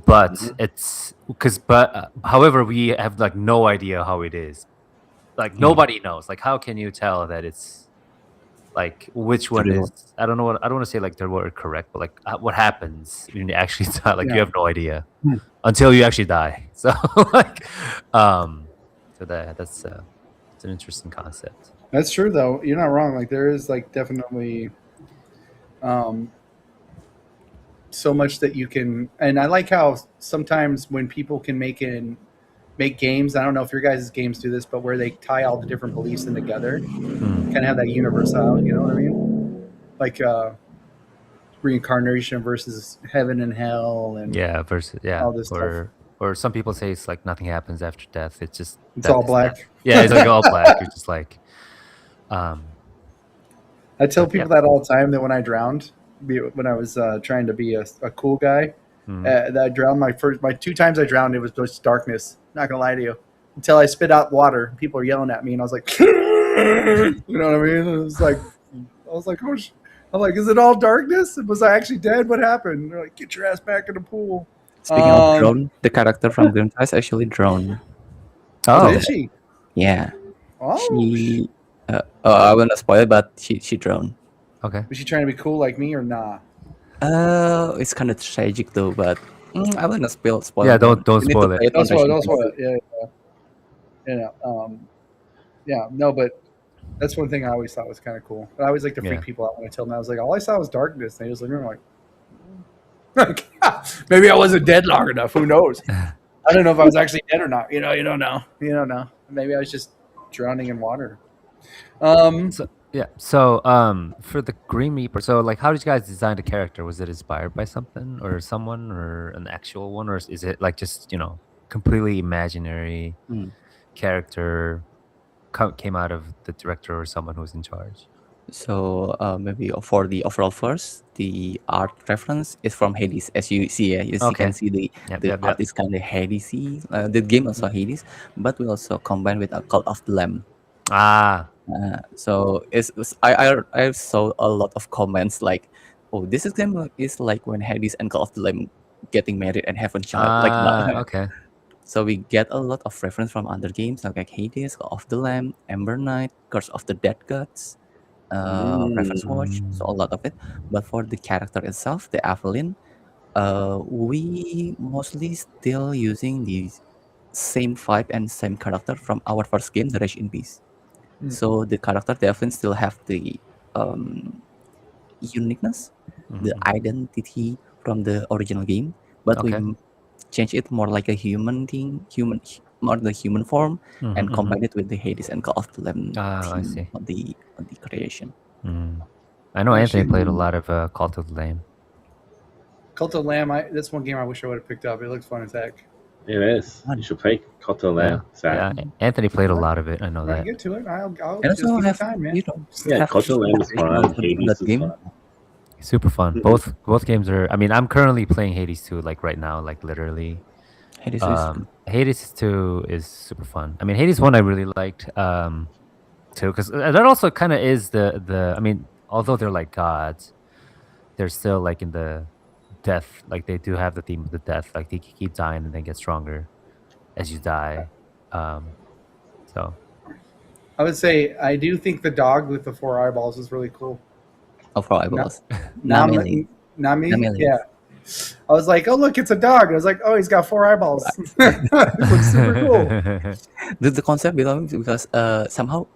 But Mhm. it's however, we have like no idea how it is. Like nobody knows. Like, how can you tell that it's like which one real. is? I don't know. I don't want to say like the word correct, but like what happens when you actually die? Like, you Yeah. have no idea Hmm. until you actually die. So like, so that's it's an interesting concept. That's true, though. You're not wrong. Like there is definitely um, so much that you can, and I like how sometimes when people can make games. I don't know if your guys' games do this, but where they tie all the different beliefs in together, Hmm. kind of have that universality. You know what I mean? Like reincarnation versus heaven and hell, and Yeah, versus all this stuff. or some people say it's like nothing happens after death. It's just It's death all is black. death. Yeah, it's like all black. You're just like, I tell but yeah. people that all the time that when I drowned, when I was trying to be a cool guy, Mhm. that I drowned my 2 times I drowned, it was just darkness. Not gonna lie to you. Until I spit out water, people are yelling at me, and I was like, you know what I mean? It was like, I was like, oh, I'm like, is it all darkness? Was I actually dead? What happened? And they're like, get your ass back in the pool. Speaking of drone, the character from Grim is actually drone. Oh, Oh, did she? Yeah, Oh, she. I will not spoil it, but she drone. okay. was she trying to be cool like me or nah? It's kind of tragic though, but I will not spoil. Yeah, it. don't You need to spoil play it. on Don't Resident spoil Evil. it. Yeah. No, but that's one thing I always thought was kind of cool. But I always like to freak Yeah. people out when I tell them. I was like, all I saw was darkness. And they just look at me like, maybe I wasn't dead long enough. Who knows? I don't know if I was actually dead or not. You don't know. You don't know. Maybe I was just drowning in water. So yeah. So for the Green Reaper, so like, how did you guys design the character? Was it inspired by something or someone or an actual one, or is it like just completely imaginary Hmm. character came out of the director or someone who's in charge? So maybe for the overall first, the art reference is from Hades. As you see, you Okay. can see the Yep. art is kind of Hadesy. The game also Hades, but we also combine with a Cult of the Lamb. Ah, So I saw a lot of comments like, "Oh, this is game is like when Hades and Cult of the Lamb getting married and have a child." Like that. okay. So we get a lot of reference from other games like Hades, Call of the Lamb, Ember Knight, Curse of the Dead Gods, Raven's Watch. So a lot of it. But for the character itself, the Evelyn, we mostly still using the same vibe and same character from our first game, The Rage in Peace. Mm. So the character definitely still have the uniqueness, the Mhm. identity from the original game, but Okay. we change it more like a human thing, more the human form, and Mhm, combine it with the Hades and Call of the Lamb I theme see. on the creation. I know Anthony Actually, played a lot of Cult of the Lamb. Cult of Lamb. That's one game I wish I would have picked up. It looks fun as heck. It is. You should play Cult of Yeah, Lamb. yeah. Anthony played a lot of it. I know When I that. get to it, I'll And just also give me have time, man. Yeah, have Cult of Lamb is fun. on Hades that is game. fun. Super fun. Mhm. Both games are. I mean, I'm currently playing Hades 2, like right now, like literally. Hades is Hades 2 is super fun. I mean, Hades 1 I really liked too, because that also kind of is the. I mean, although they're like gods, they're still like in the death. Like they do have the theme of the death. Like they keep dying and then get stronger as you die. So I would say I do think the dog with the 4 eyeballs is really cool. Oh, for Na- eyeballs. Nami, Namely. Nami, Namely. yeah. I was like, oh look, it's a dog. And I was like, oh, he's got 4 eyeballs. It looks super cool. The concept belongs because somehow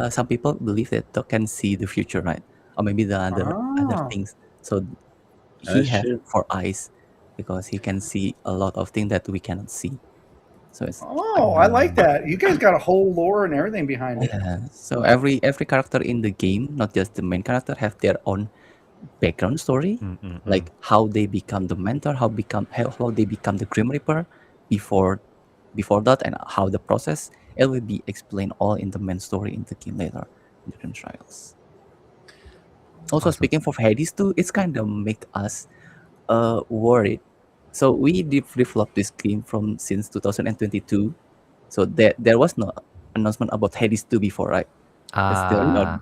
some people believe that dog can see the future, right? Or maybe the other Ah. things. So he That's has true. 4 eyes because he can see a lot of things that we cannot see. So it's Oh, I like that. You guys got a whole lore and everything behind it. yeah. So every character in the game, not just the main character, have their own background story, like how they become the mentor, how they become the Grim Reaper before that, and how the process. It will be explained all in the main story in the game later in the Grim Trials. Also, Awesome. speaking for Hades too, it's kind of make us worried. So we developed this game since 2022. So there was no announcement about Hades 2 before, right? There's still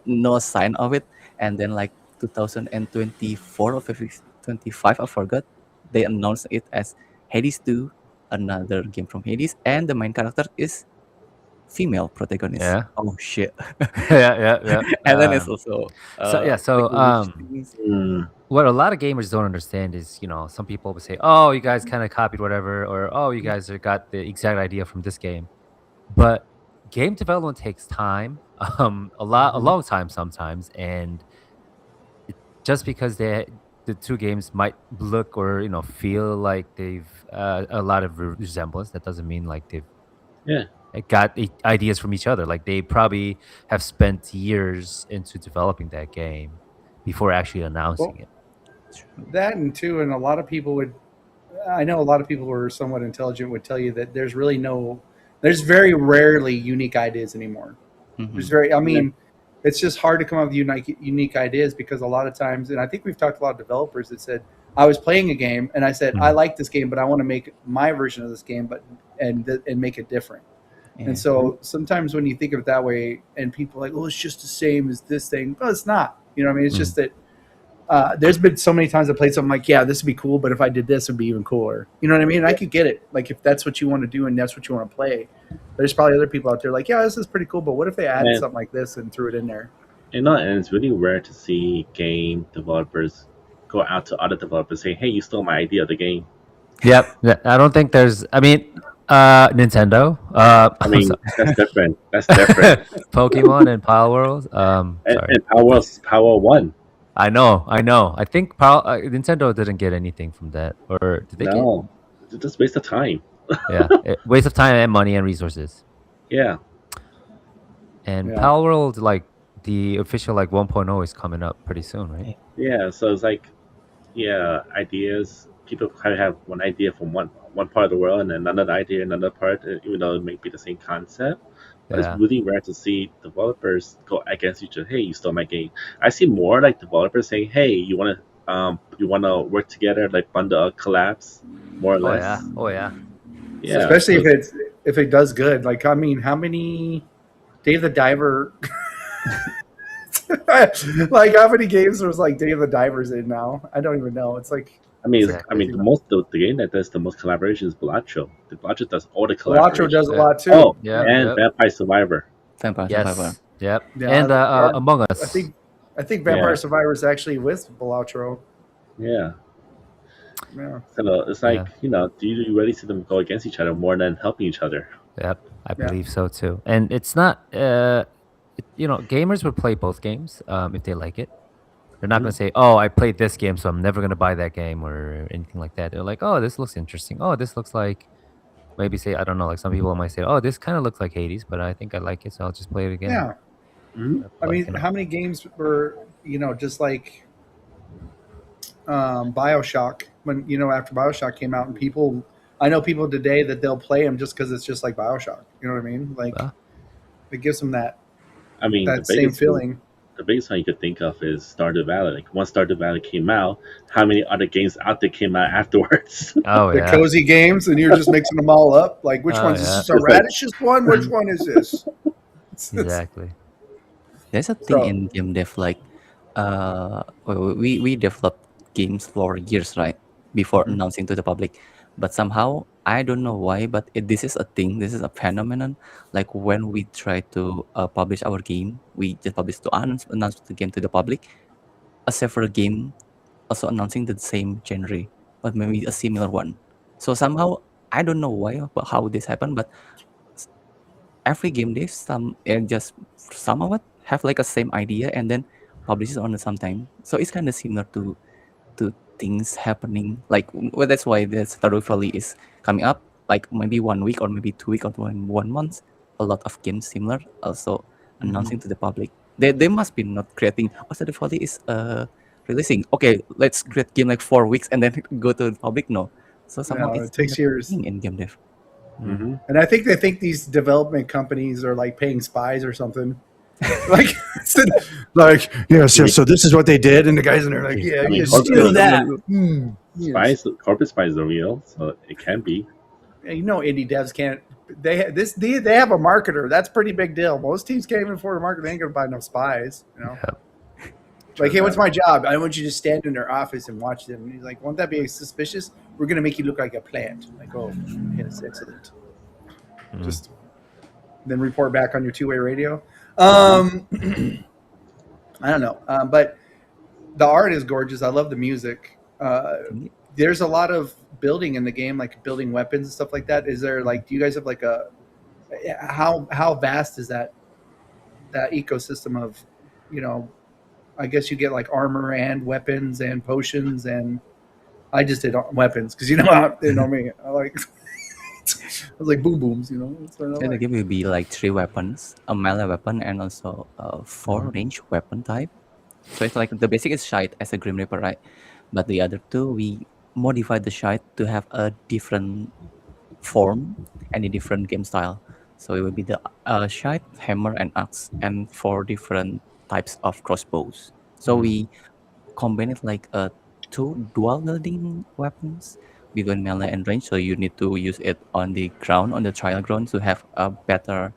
no sign of it. And then like 2024 or 25, I forgot, they announced it as Hades 2, another game from Hades, and the main character is female protagonist. Yeah. Oh shit. yeah. And then it's also what a lot of gamers don't understand is, some people would say, oh, you guys kind of copied whatever, or oh, you guys got the exact idea from this game. But game development takes time, a long time sometimes, and just because the two games might look or feel like they've a lot of resemblance, that doesn't mean like they've got ideas from each other. Like they probably have spent years into developing that game before actually announcing it. That and two, and a lot of people I know a lot of people who are somewhat intelligent would tell you that there's very rarely unique ideas anymore. It's just hard to come up with unique ideas because a lot of times, and I think we've talked to a lot of developers that said, I was playing a game and I said, I like this game, but I want to make my version of this game, and make it different. Yeah. And so sometimes when you think of it that way, and people are like, oh, it's just the same as this thing. But it's not. It's just that there's been so many times I played something like, yeah, this would be cool, but if I did this, it would be even cooler. You know what I mean? I could get it. Like if that's what you want to do and that's what you want to play. There's probably other people out there like, yeah, this is pretty cool, but what if they added something like this and threw it in there? And it's really rare to see game developers go out to other developers saying, hey, you stole my idea of the game. Yep. I don't think there's, Nintendo. That's different. Pokemon and Power World. And Power World's Power 1. I know. I think Nintendo didn't get anything from that, or did they? No, it's just waste of time. Yeah, waste of time and money and resources. Yeah. And Power World, like the official 1.0 is coming up pretty soon, right? Yeah. So it's like, ideas. People kind of have one idea from one part of the world, and then another idea in another part, even though it may be the same concept. But it's really rare to see developers go against each other. Hey, you stole my game. I see more like developers saying, "Hey, you want to work together, like bundle collabs, more or less." Oh yeah. Yeah. Especially if it does good. Like how many Dave the Diver? Like how many games there's like Dave the Divers in now? I don't even know. It's like. The game that does the most collaboration is Balacho. Balacho does all the collaboration. Balacho does a lot too. Oh, and Vampire Survivor. Survivor. Yep. Yeah, and Among Us. I think Vampire Survivor is actually with Balacho. Yeah. Yeah. So it's like, do you really see them go against each other more than helping each other? Yep, I believe so too. And it's not, gamers would play both games if they like it. They're not going to say, oh, I played this game, so I'm never going to buy that game or anything like that. They're like, oh, this looks interesting. Oh, this looks like, maybe say, I don't know, like some people might say, oh, this kind of looks like Hades, but I think I like it, so I'll just play it again. Yeah. Mm-hmm. How many games were, just like Bioshock, when, after Bioshock came out, and I know people today that they'll play them just because it's just like Bioshock. You know what I mean? Like, it gives them that, that same feeling. The biggest one you could think of is Stardew Valley. Like once Stardew Valley came out, how many other games out there came out afterwards? Oh, the cozy games, and you're just mixing them all up. Like, which one's this? Is a radishes one? Which one is this? Exactly. There's a thing in game dev like we developed games for years, right, before announcing to the public. But somehow I don't know why, but this is a thing. This is a phenomenon. Like when we try to publish our game, we just publish to announce the game to the public. A several game also announcing the same genre, but maybe a similar one. So somehow I don't know why or how this happened, but every game dev just somehow have like a same idea and then publish it on the same time. So it's kind of similar to things happening. Like well, that's why the Stardew Valley is coming up. Like maybe 1 week or maybe 2 weeks or 1 month. A lot of games similar also announcing to the public. They must be not creating. Oh, Stardew Valley is releasing. Okay, let's create game like 4 weeks and then go to the public. No, so somehow No, it's it takes kind of years. thing in game dev. Mm-hmm. And I think they think these development companies are like paying spies or something. like, like yes. So this is what they did, and the guys in there are like, yeah, I mean, you steal that. Yes. Spies, corporate spies are real, so it can be. Yeah, you know, indie devs can't. They have a marketer. That's a pretty big deal. Most teams can't even afford a marketer. They ain't gonna buy no spies. You know. Yep. Like, hey, what's my job? I want you to stand in their office and watch them. And he's like, won't that be suspicious? We're gonna make you look like a plant. Like, oh, yes, excellent. Just then report back on your two-way radio. I don't know, but the art is gorgeous. I love the music. There's a lot of building in the game, like building weapons and stuff like that. Is there like, do you guys have like how vast is that ecosystem of, you know, I guess you get like armor and weapons and potions, and I just did weapons because you know me. I like I was like boom booms, you know. That's what I And the like. game will be like 3 weapons, a melee weapon and also a 4 range weapon type. So it's like the basic is Shite as a Grim Reaper, right? But the other two, we modified the Shite to have a different form and a different game style. So it will be the Shite, Hammer, and Axe, and 4 different types of crossbows. So we combine it like 2 dual wielding weapons between melee and range. So you need to use it on the ground, on the trial ground, to have a better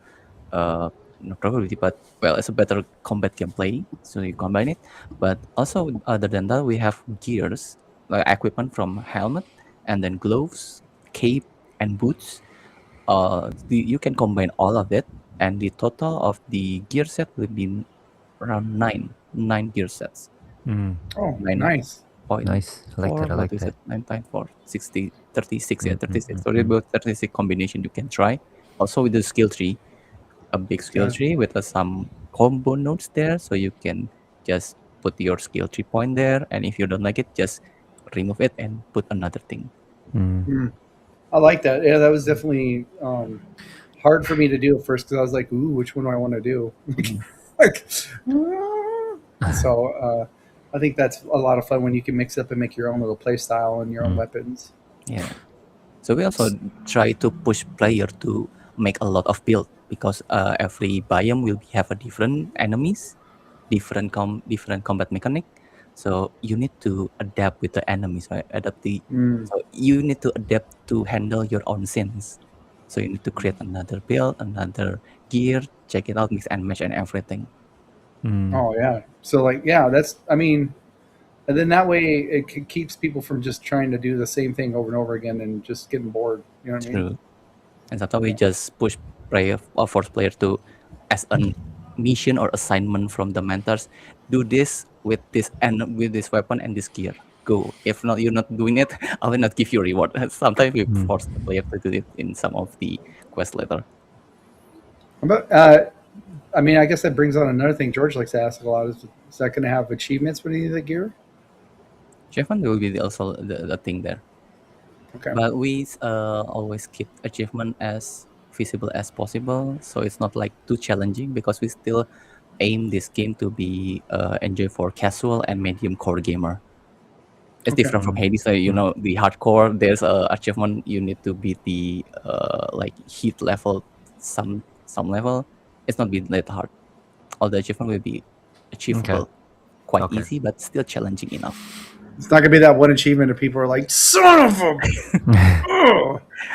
not probability, but well, it's a better combat gameplay. So you combine it. But also, other than that, we have gears like equipment from helmet and then gloves, cape, and boots. You can combine all of it, and the total of the gear set will be around nine gear sets. Oh, Nine nice. point Nice. I like that. I like that. 9 times 4, 60, 36, yeah, 36. So there's about 36 combination you can try. Also with the skill tree, a big skill tree with some combo nodes there, so you can just put your skill tree point there, and if you don't like it, just remove it and put another thing. I like that. Yeah, that was definitely hard for me to do at first because I was like, ooh, which one do I want to do? Like, so I think that's a lot of fun when you can mix up and make your own little play style and your own weapons. Yeah. So we also try to push player to make a lot of build because every biome will have a different enemies, different combat mechanic. So you need to adapt with the enemies, right? So you need to adapt to handle your own sins. So you need to create another build, another gear, check it out, mix and match and everything. Oh yeah. So like, yeah, that's. I mean, and then that way it keeps people from just trying to do the same thing over and over again and just getting bored. You know what I mean? True. And sometimes we just push player or force player to, as a mission or assignment from the mentors, do this with this and with this weapon and this gear. Go. If not, you're not doing it, I will not give you a reward. Sometimes we force the player to do it in some of the quest later. But I mean, I guess that brings on another thing George likes to ask a lot: is that going to have achievements with any of the gear? Achievement will be also the thing there. Okay. But we always keep achievement as feasible as possible, so it's not like too challenging because we still aim this game to be enjoyed for casual and medium core gamer. It's different from Hades. So, you know, the hardcore, there's a achievement you need to beat the like heat level, some level. It's not being that hard. All the achievement will be achievable, quite easy, but still challenging enough. It's not gonna be that one achievement that people are like, son of a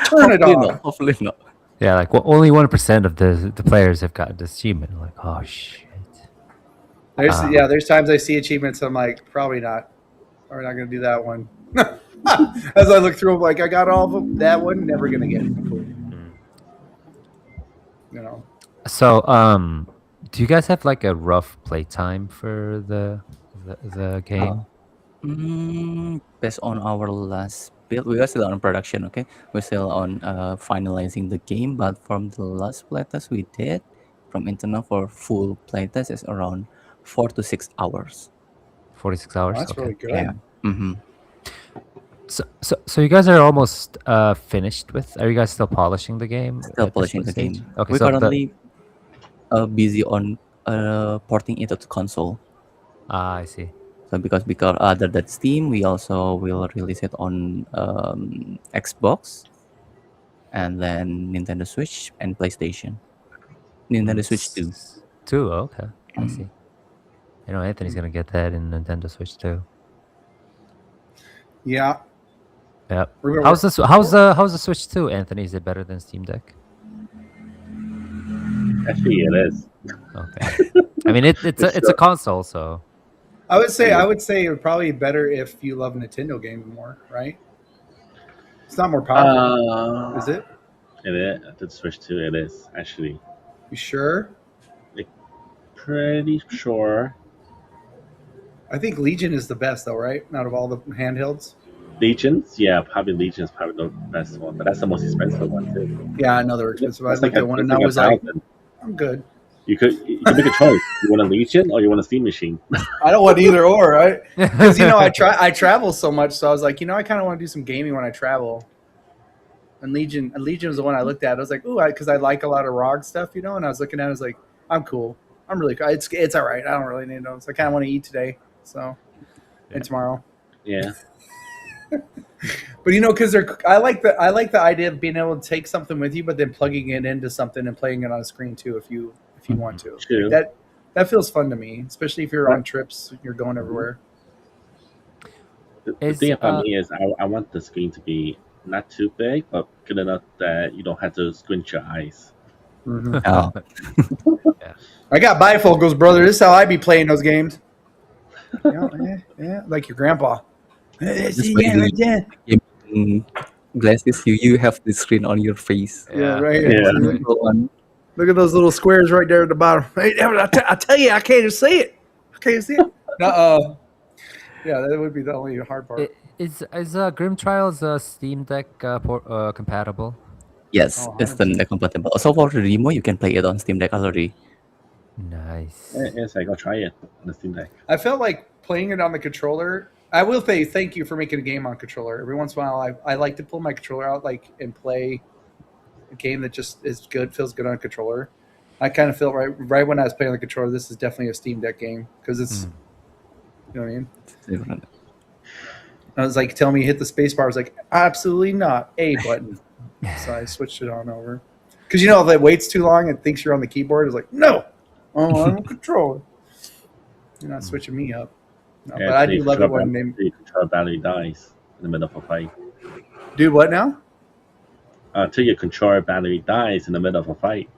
turn it off. Hopefully not. Yeah, like only 1% of the players have got this achievement. Like, oh shit. There's times I see achievements. I'm like, probably not. We're not gonna do that one. As I look through, I'm like, I got all of them. That one, never gonna get it. You know. So, do you guys have like a rough playtime for the game? Based on our last build, we are still on production. Okay, we're still on finalizing the game. But from the last playtest we did, from internal for full playtest is around 4 to 6 hours. 46 Oh, hours. that's Okay. really good. Yeah. Mm-hmm. So you guys are almost finished with. Are you guys still polishing the game? Still at this polishing the stage? game. Okay, We're so currently busy on porting it to console. I see. So because other than Steam, we also will release it on Xbox, and then Nintendo Switch and PlayStation. Nintendo Switch 2. Two. Okay, I see. You know, Anthony's gonna get that in Nintendo Switch too. Yeah. Yep. We're- How's the Switch 2, Anthony? Is it better than Steam Deck? Actually, it is. Okay. I mean, it's a console, so I would say it would probably be better if you love Nintendo games more, right? It's not more powerful, is it? It is. The Switch 2, it is actually. You sure? Pretty sure. I think Legion is the best, though, right? Out of all the handhelds. Legions, yeah, probably Legion is probably the best one, but that's the most expensive one too. Yeah, another expensive. I That's looked at one and I like was like, 1,000. I'm good. You could make a choice. You want a Legion or you want a Steam machine? I don't want either or, right? Because I travel so much, so I was like, I kind of want to do some gaming when I travel. And Legion was the one I looked at. I was like, ooh, because I like a lot of ROG stuff, and I was looking at it, I was like, I'm cool. I'm really cool. It's all right. I don't really need those. I kind of want to eat today, and tomorrow. Yeah. But because I like the idea of being able to take something with you, but then plugging it into something and playing it on a screen too, if you want to. True. Like that feels fun to me, especially if you're on trips, you're going everywhere. The thing about me is I want the screen to be not too big, but good enough that you don't have to squint your eyes. Mm-hmm. Oh. I got bifocals, brother. This is how I be playing those games. Yeah, like your grandpa. Glasses, you have the screen on your face. Yeah, right here. Yeah. Look at those little squares right there at the bottom. Hey, I tell you, I can't even see it. Yeah, that would be the only hard part. Is Grim Trials Steam Deck compatible? Yes, it's Steam Deck compatible. Also for the demo, you can play it on Steam Deck already. Nice. Yes, I go try it on the Steam Deck. I felt like playing it on the controller. I will say thank you for making a game on controller. Every once in a while, I like to pull my controller out and play a game that just is good, feels good on a controller. I kind of felt right when I was playing on the controller, this is definitely a Steam Deck game because it's, you know what I mean? Different. I was like, tell me hit the space bar. I was like, absolutely not, A button. So I switched it on over. Because if it waits too long, it thinks you're on the keyboard. It's like, no, I'm on the controller. You're not switching me up. No, Yeah, but I do love it when the controller battery dies in the middle of a fight. Dude, what now? Until your controller battery dies in the middle of a fight.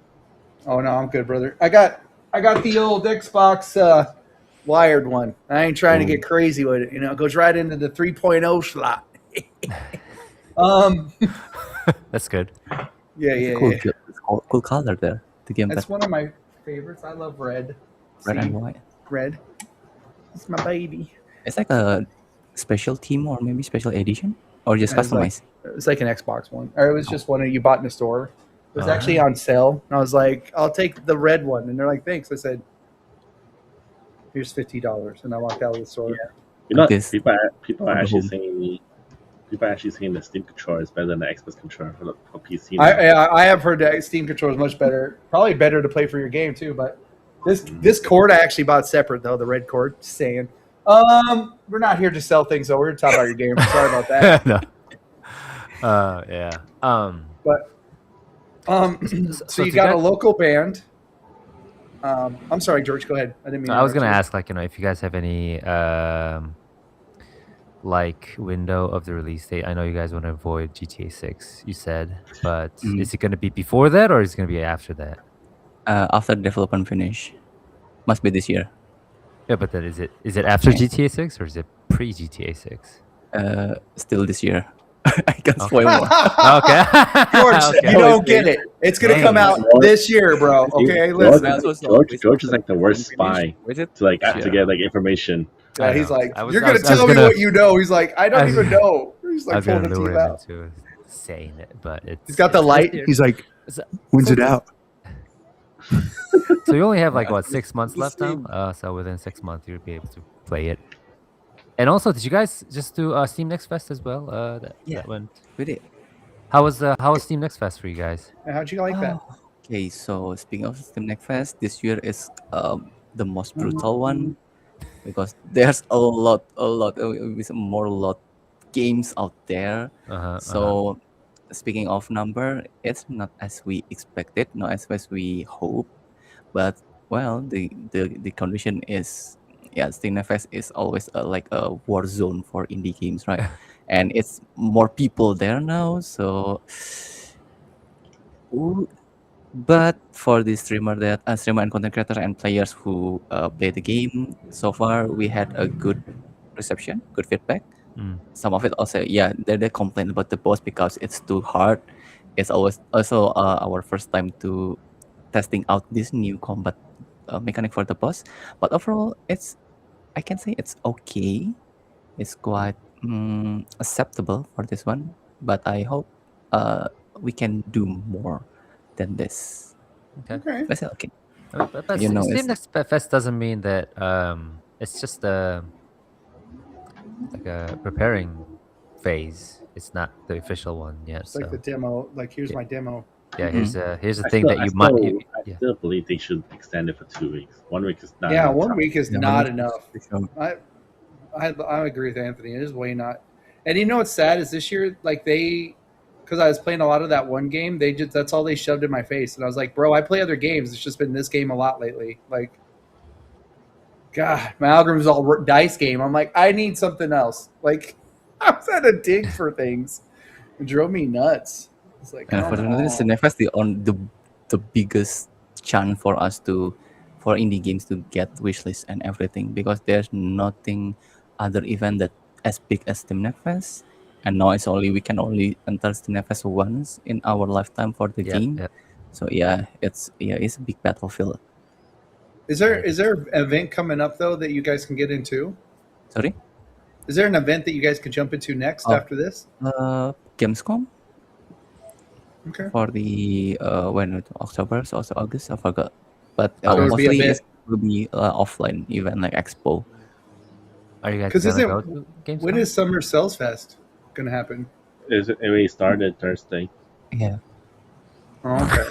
Oh no, I'm good, brother. I got the old Xbox wired one. I ain't trying to get crazy with it. It goes right into the 3.0 slot. That's good. Yeah. Cool color there. The game. That's one of my favorites. I love red. Red and white. Red. It's my baby. It's like a special team or maybe special edition or just customized. It was like an Xbox one, or it was just one that you bought in the store. It was actually on sale, and I was like, "I'll take the red one," and they're like, "Thanks." I said, "Here's $50," and I walked out of the store. Yeah. This- People are actually saying the Steam controller is better than the Xbox controller for PC. I have heard that Steam controller is much better. Probably better to play for your game too. But this cord I actually bought separate though. The red cord. Just saying. We're not here to sell things though. We're here to talk about your game. Sorry about that. No. Yeah. But so you got a local band. I'm sorry, George. Go ahead. I didn't mean. I was gonna ask, if you guys have any window of the release date. I know you guys want to avoid GTA 6. You said, but is it gonna be before that or is it gonna be after that? After development finish, must be this year. Yeah, but then is it after GTA 6 or is it pre GTA 6? Still this year. I can't spoil more. Okay. George, Okay. you don't get it. It's gonna come Dang. out this year, bro. Okay, George, listen. George is like the worst spy Is it? to like Yeah. to get like information. Yeah, I he's know. like, I was- you're I gonna was- I was tell me gonna- what you know. He's like, I I don't was- even know. He's I like was gonna pulling his lure teeth him out. into saying it, but it's He's got the it's light. this year. He's like, So- when's so it just- out? So you only have like what, Yeah, 6 months the left now? same. So within 6 months you'll be able to play it. And also, did you guys just do Steam Next Fest as well? Yeah. That went. We did. How was Steam Next Fest for you guys? How'd you like that? Okay, so speaking of Steam Next Fest, this year is the most brutal one because there's a lot with more lot games out there. So speaking of number, it's not as we expected, not as we hope, but well, the condition is, yeah, Steam Next Fest is always like a war zone for indie games, right? And it's more people there now, so. But for the streamer and content creator and players who play the game, so far we had a good reception, good feedback. Some of it also, yeah, they complain about the boss because it's too hard. It's always also our first time to testing out this new combat mechanic for the boss. But overall, I can say it's okay. It's quite acceptable for this one. But I hope we can do more than this. Okay. That's okay. But You know, Steam it's- Next Fest doesn't mean that it's just like a preparing phase. It's not the official one yet. It's like the demo. Like, here's my demo. Yeah, here's a I thing still- that I you still, might. I still believe they should extend it for 2 weeks. 1 week is not. Yeah, enough 1 time. week is Yeah, not 1 week enough. is for sure. I agree with Anthony. It is way not. And you know what's sad is this year, like because I was playing a lot of that one game, that's all they shoved in my face, and I was like, bro, I play other games. It's just been this game a lot lately. Like, God, my algorithm's all dice game. I'm like, I need something else. Like, I was at a dig for things. It drove me nuts. It's like, come Unfortunately, on. Steam Next Fest is the biggest chance for us for indie games to get wishlist and everything, because there's nothing other event that as big as Steam Next Fest. And now we can only enter Steam Next Fest once in our lifetime for the game. Yep. So yeah, it's a big battlefield. Is there an event coming up though that you guys can get into? Sorry, Is there an event that you guys can jump into next after this? Gamescom Okay. for the when October, so also August, I forgot. But So it'll be a mostly bit- it will be offline event like Expo. Are you guys 'Cause gonna isn't- go to Gamescom? When is Summer Sales Fest gonna happen? It already started Thursday. Yeah. Oh, okay.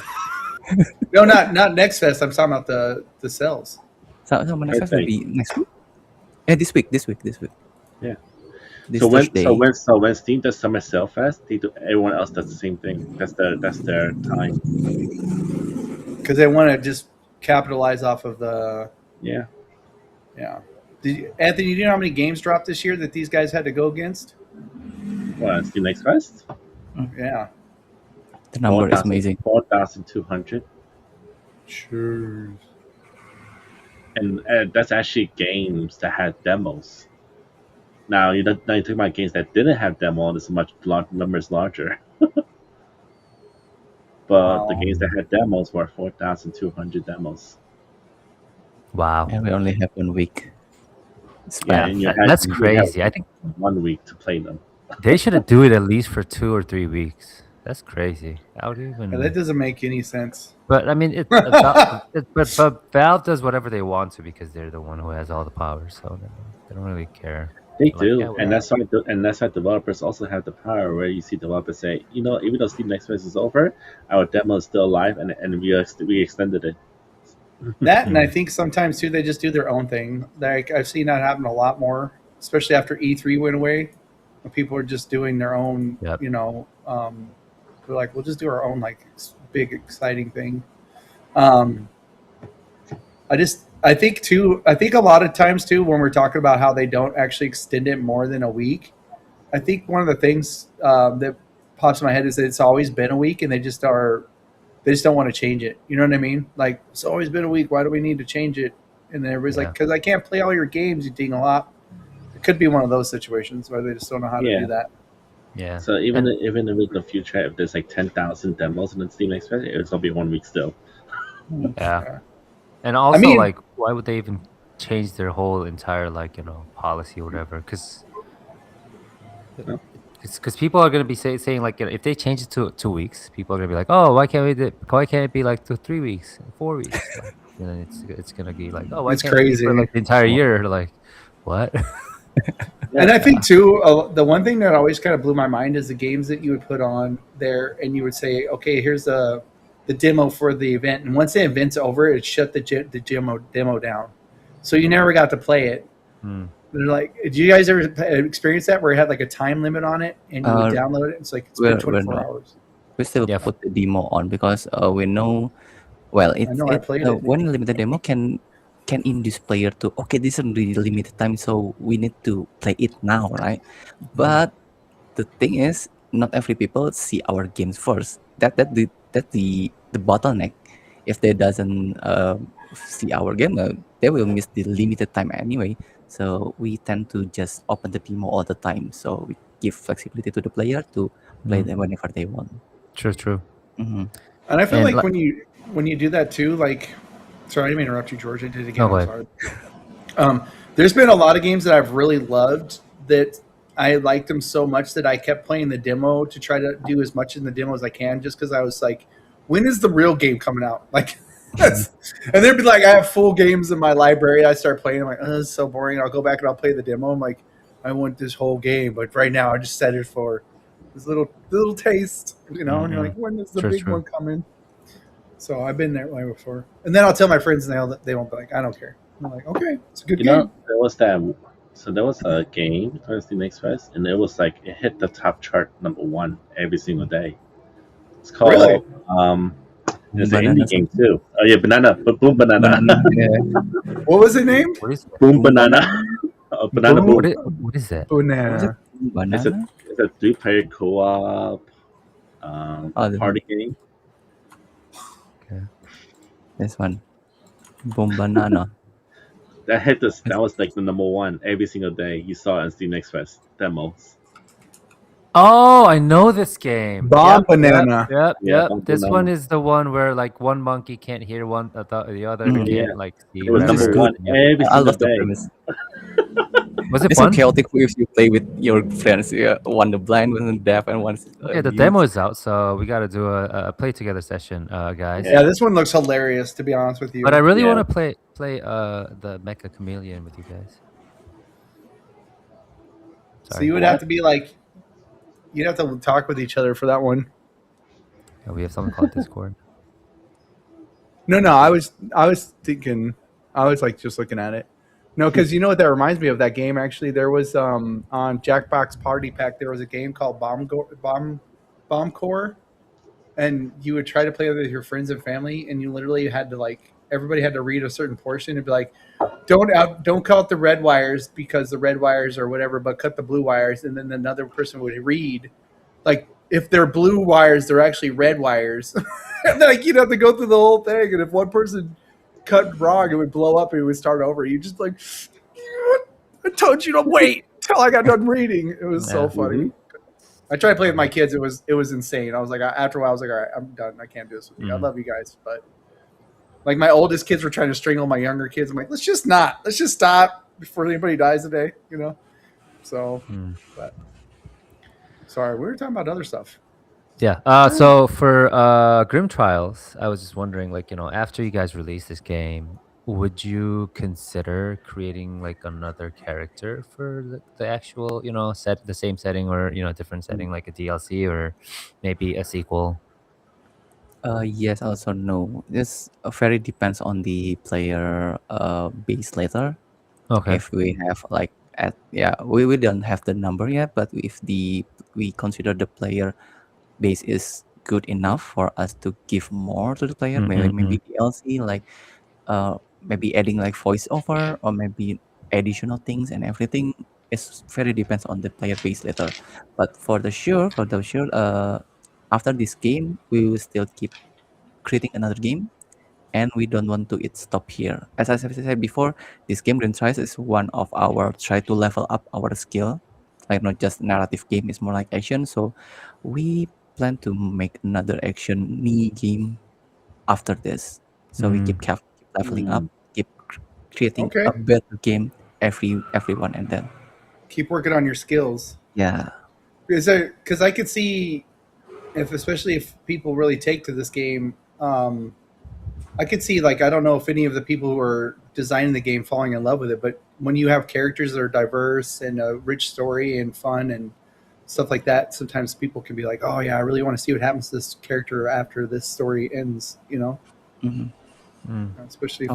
No, not next fest. I'm talking about the sales. So Next Fest will be next week. Yeah, this week. Yeah. This So Thursday. when Steam does Summer Sale Fest, everyone else does the same thing. That's their time. Because they want to just capitalize off of the Yeah. Anthony, do you know how many games dropped this year that these guys had to go against? What, Steam Next Fest? Yeah. The number is amazing. 4,200. Sure. And that's actually games that had demos. Now you talk about games that didn't have demo, and it's much numbers larger. But the games that had demos were 4,200 demos. Wow. And we only have 1 week. Yeah, and you that's you crazy. had I think 1 week to play them. they should do it at least for 2 or 3 weeks. That's crazy. How would you even? Yeah, that doesn't make any sense. But I mean, but Valve does whatever they want to because they're the one who has all the power, so they don't really care. They Like, do, yeah, and that's why developers also have the power. Where you see developers say, even though Steam Next Fest is over, our demo is still alive, and we extended it. That, and I think sometimes too they just do their own thing. Like I've seen that happen a lot more, especially after E3 went away. When people are just doing their own, Yep. We're like, we'll just do our own like big exciting thing. I think a lot of times too when we're talking about how they don't actually extend it more than a week. I think one of the things that pops in my head is that it's always been a week, and they just don't want to change it. You know what I mean? Like, it's always been a week. Why do we need to change it? And then everybody's like, Yeah. because I can't play all your games, you ding a lot. It could be one of those situations where they just don't know how to Yeah. do that. Yeah. So even And- even in the future, if there's like 10,000 demos in the Steam Express, it's gonna be 1 week still. yeah. And also, mean- like, why would they even change their whole entire, like, policy or whatever? Because No. people are gonna be saying like, if they change it to 2 weeks, people are gonna be like, oh, why can't it be like 3 weeks, 4 weeks? Like, and then it's gonna be like, oh, why It's can't it be for crazy. like the entire year? Like, what? And I think too, the one thing that always kind of blew my mind is the games that you would put on there, and you would say, "Okay, here's the demo for the event," and once the event's over, it shut the demo down, so you never got to play it. They're like, did you guys ever experience that where it had like a time limit on it, and you would download it? It's like it's been 24 hours. We still Yeah. put the demo on because we know. Well, I know I played it. when limited demo can induce player to this is really limited time, so we need to play it now, right? But the thing is, not every people see our games first. That's the bottleneck. If they doesn't see our game, they will miss the limited time anyway. So we tend to just open the demo all the time. So we give flexibility to the player to play them whenever they want. True. Mm-hmm. And I feel And like when you do that too, like, sorry, I didn't mean to interrupt you, George. I did it again. No, go I'm ahead. sorry. There's been a lot of games that I've really loved that I liked them so much that I kept playing the demo to try to do as much in the demo as I can, just because I was like, when is the real game coming out? Like, and they'd be like, I have full games in my library. I start playing. I'm like, oh, this is so boring. I'll go back and I'll play the demo. I'm like, I want this whole game, but right now I just set it for this little taste, And you're like, when is the big one coming? So I've been there way before, and then I'll tell my friends, and they won't be like, I don't care. I'm like, okay, it's a good game. There was that. So there was a game on Steam Express, and it was like it hit the top chart #1 every single day. It's called Really? It's an indie game too. Oh yeah, Boom Banana. What was the name? What is that? Boom Banana. Banana Boom. What is that? Banana. It's a 3-player co-op party game. Okay. This one, Boom Banana. That was like the #1 every single day you saw on Steam Express demos. Oh, I know this game. Bomb Banana. Yep. Yeah, Bomb This Banana. one is the one where like one monkey can't hear the other can't Yeah. like see. It was whatever. #1 every I single love the day. premise. Was it It's so fun? chaotic if you play with your friends. Yeah, one the blind, one the deaf, and one's Yeah, the demo is out, so we got to do a play together session, guys. Yeah, this one looks hilarious, to be honest with you. But I really Yeah. want to play the Mecha Chameleon with you guys. So you would have to be like, you'd have to talk with each other for that one. Yeah, we have something called Discord. No, I was thinking, I was like just looking at it. No, because you know what that reminds me of that game. Actually, there was on Jackbox Party Pack. There was a game called Bomb Core, and you would try to play with your friends and family, and you literally had to everybody had to read a certain portion and be like, don't cut the red wires because the red wires or whatever, but cut the blue wires, and then another person would read like if they're blue wires, they're actually red wires. And you'd have to go through the whole thing, and if one person cut wrong, it would blow up and it would start over. You just like, I told you to wait till I got done reading. It was so funny. I tried to play with my kids. It was insane. I was like, after a while, I was like, all right, I'm done. I can't do this with you. I love you guys, but like my oldest kids were trying to strangle my younger kids. I'm like, let's just stop before anybody dies today, So, but sorry, we were talking about other stuff. Yeah. So for Grim Trials, I was just wondering, after you guys release this game, would you consider creating like another character for the actual, the same setting or different setting, like a DLC or maybe a sequel? Yes, also no. This very depends on the player base later. Okay. If we have we don't have the number yet, but if we consider the player base is good enough for us to give more to the player, maybe DLC, like maybe adding like voiceover or maybe additional things and everything. It's very depends on the player base later. But for the sure, after this game, we will still keep creating another game, and we don't want to it stop here. As I said before, this game Grand Tries is one of our try to level up our skill, like not just narrative game, it's more like action. So we plan to make another action mini game after this. So we keep leveling up, keep creating Okay. a better game everyone, and then Keep working on your skills. yeah. Because I could see especially if people really take to this game, I could see like I don't know if any of the people who are designing the game falling in love with it, but when you have characters that are diverse and a rich story and fun and stuff like that, sometimes people can be like, "Oh yeah, I really want to see what happens to this character after this story ends." You know, especially.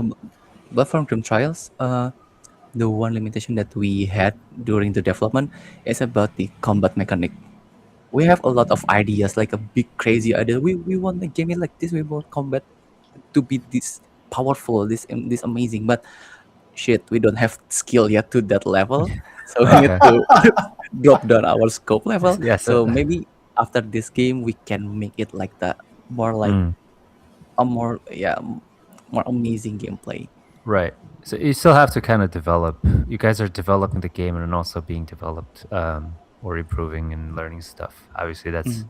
But from Dream Trials, the one limitation that we had during the development is about the combat mechanic. We have a lot of ideas, like a big crazy idea. We want the game like this. We want combat to be this powerful, this amazing. But shit, we don't have skill yet to that level, so we need to drop down our scope level. Yes. So maybe after this game, we can make it like that, more like a more amazing gameplay. Right. So you still have to kind of develop. You guys are developing the game and also being developed, or improving and learning stuff. Obviously, that's.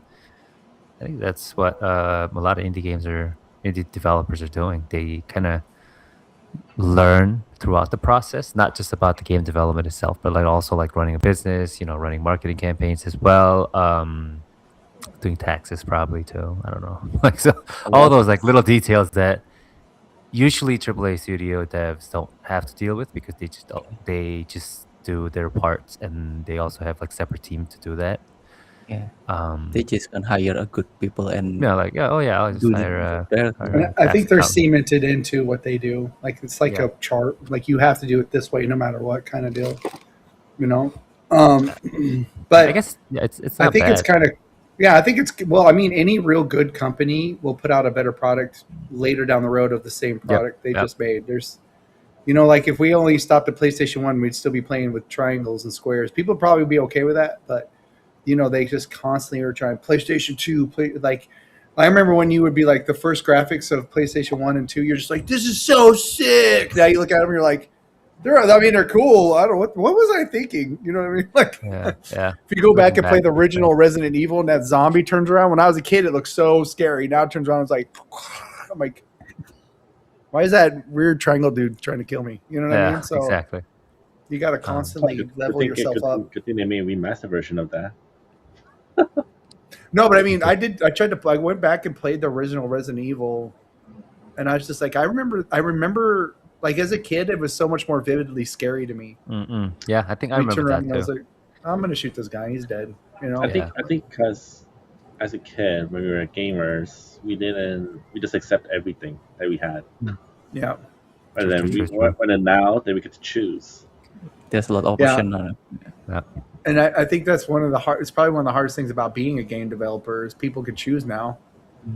I think that's what a lot of indie developers are doing. They kind of learn throughout the process, not just about the game development itself, but like also like running a business, running marketing campaigns as well, doing taxes probably too. I don't know, like so all those like little details that usually AAA studio devs don't have to deal with because they just do their parts, and they also have like separate team to do that. Yeah. They just can hire a good people and I'll just do hire. I think they're cemented into what they do. Like it's like a chart. Like you have to do it this way no matter what kind of deal. But I guess it's. I think it's kind of. Yeah, I think it's well. I mean, any real good company will put out a better product later down the road of the same product they just made. There's, like if we only stopped at PlayStation 1, we'd still be playing with triangles and squares. People would probably be okay with that, but they just constantly are trying PlayStation 2. Like, I remember when you would be like the first graphics of PlayStation 1 and 2, you're just like, this is so sick. Now you look at them, and you're like, they're cool. I don't know what was I thinking? You know what I mean? Like, if you go back and play the original Resident Evil and that zombie turns around, when I was a kid, it looked so scary. Now it turns around, it's like, I'm like, why is that weird triangle dude trying to kill me? You know what I mean? So exactly. You got to constantly level yourself up. Good thing they made a remaster version of that. No, but I mean, I went back and played the original Resident Evil, and I was just like, I remember, like as a kid, it was so much more vividly scary to me. Yeah, I think I remember that too. I was like, I'm gonna shoot this guy. He's dead. I think because as a kid, when we were gamers, we just accept everything that we had. Yeah. And then now that we get to choose. There's a lot of option. Yeah. And I think that's it's probably one of the hardest things about being a game developer is people can choose now.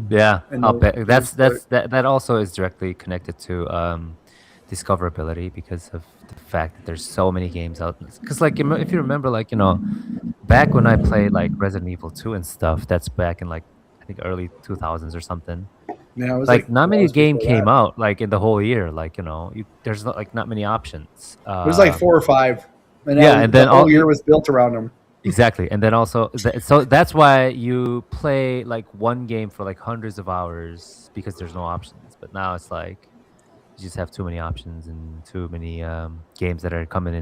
Yeah, I'll bet that also is directly connected to discoverability because of the fact that there's so many games out. Because like if you remember, like back when I played like Resident Evil 2 and stuff, that's back in like I think early 2000s or something. Yeah, it was like not many games came out like in the whole year. Like there's not many options. It was like 4 or 5. And and then the whole year was built around them. Exactly, and then also, so that's why you play like one game for like hundreds of hours because there's no options. But now it's like you just have too many options and too many games that are coming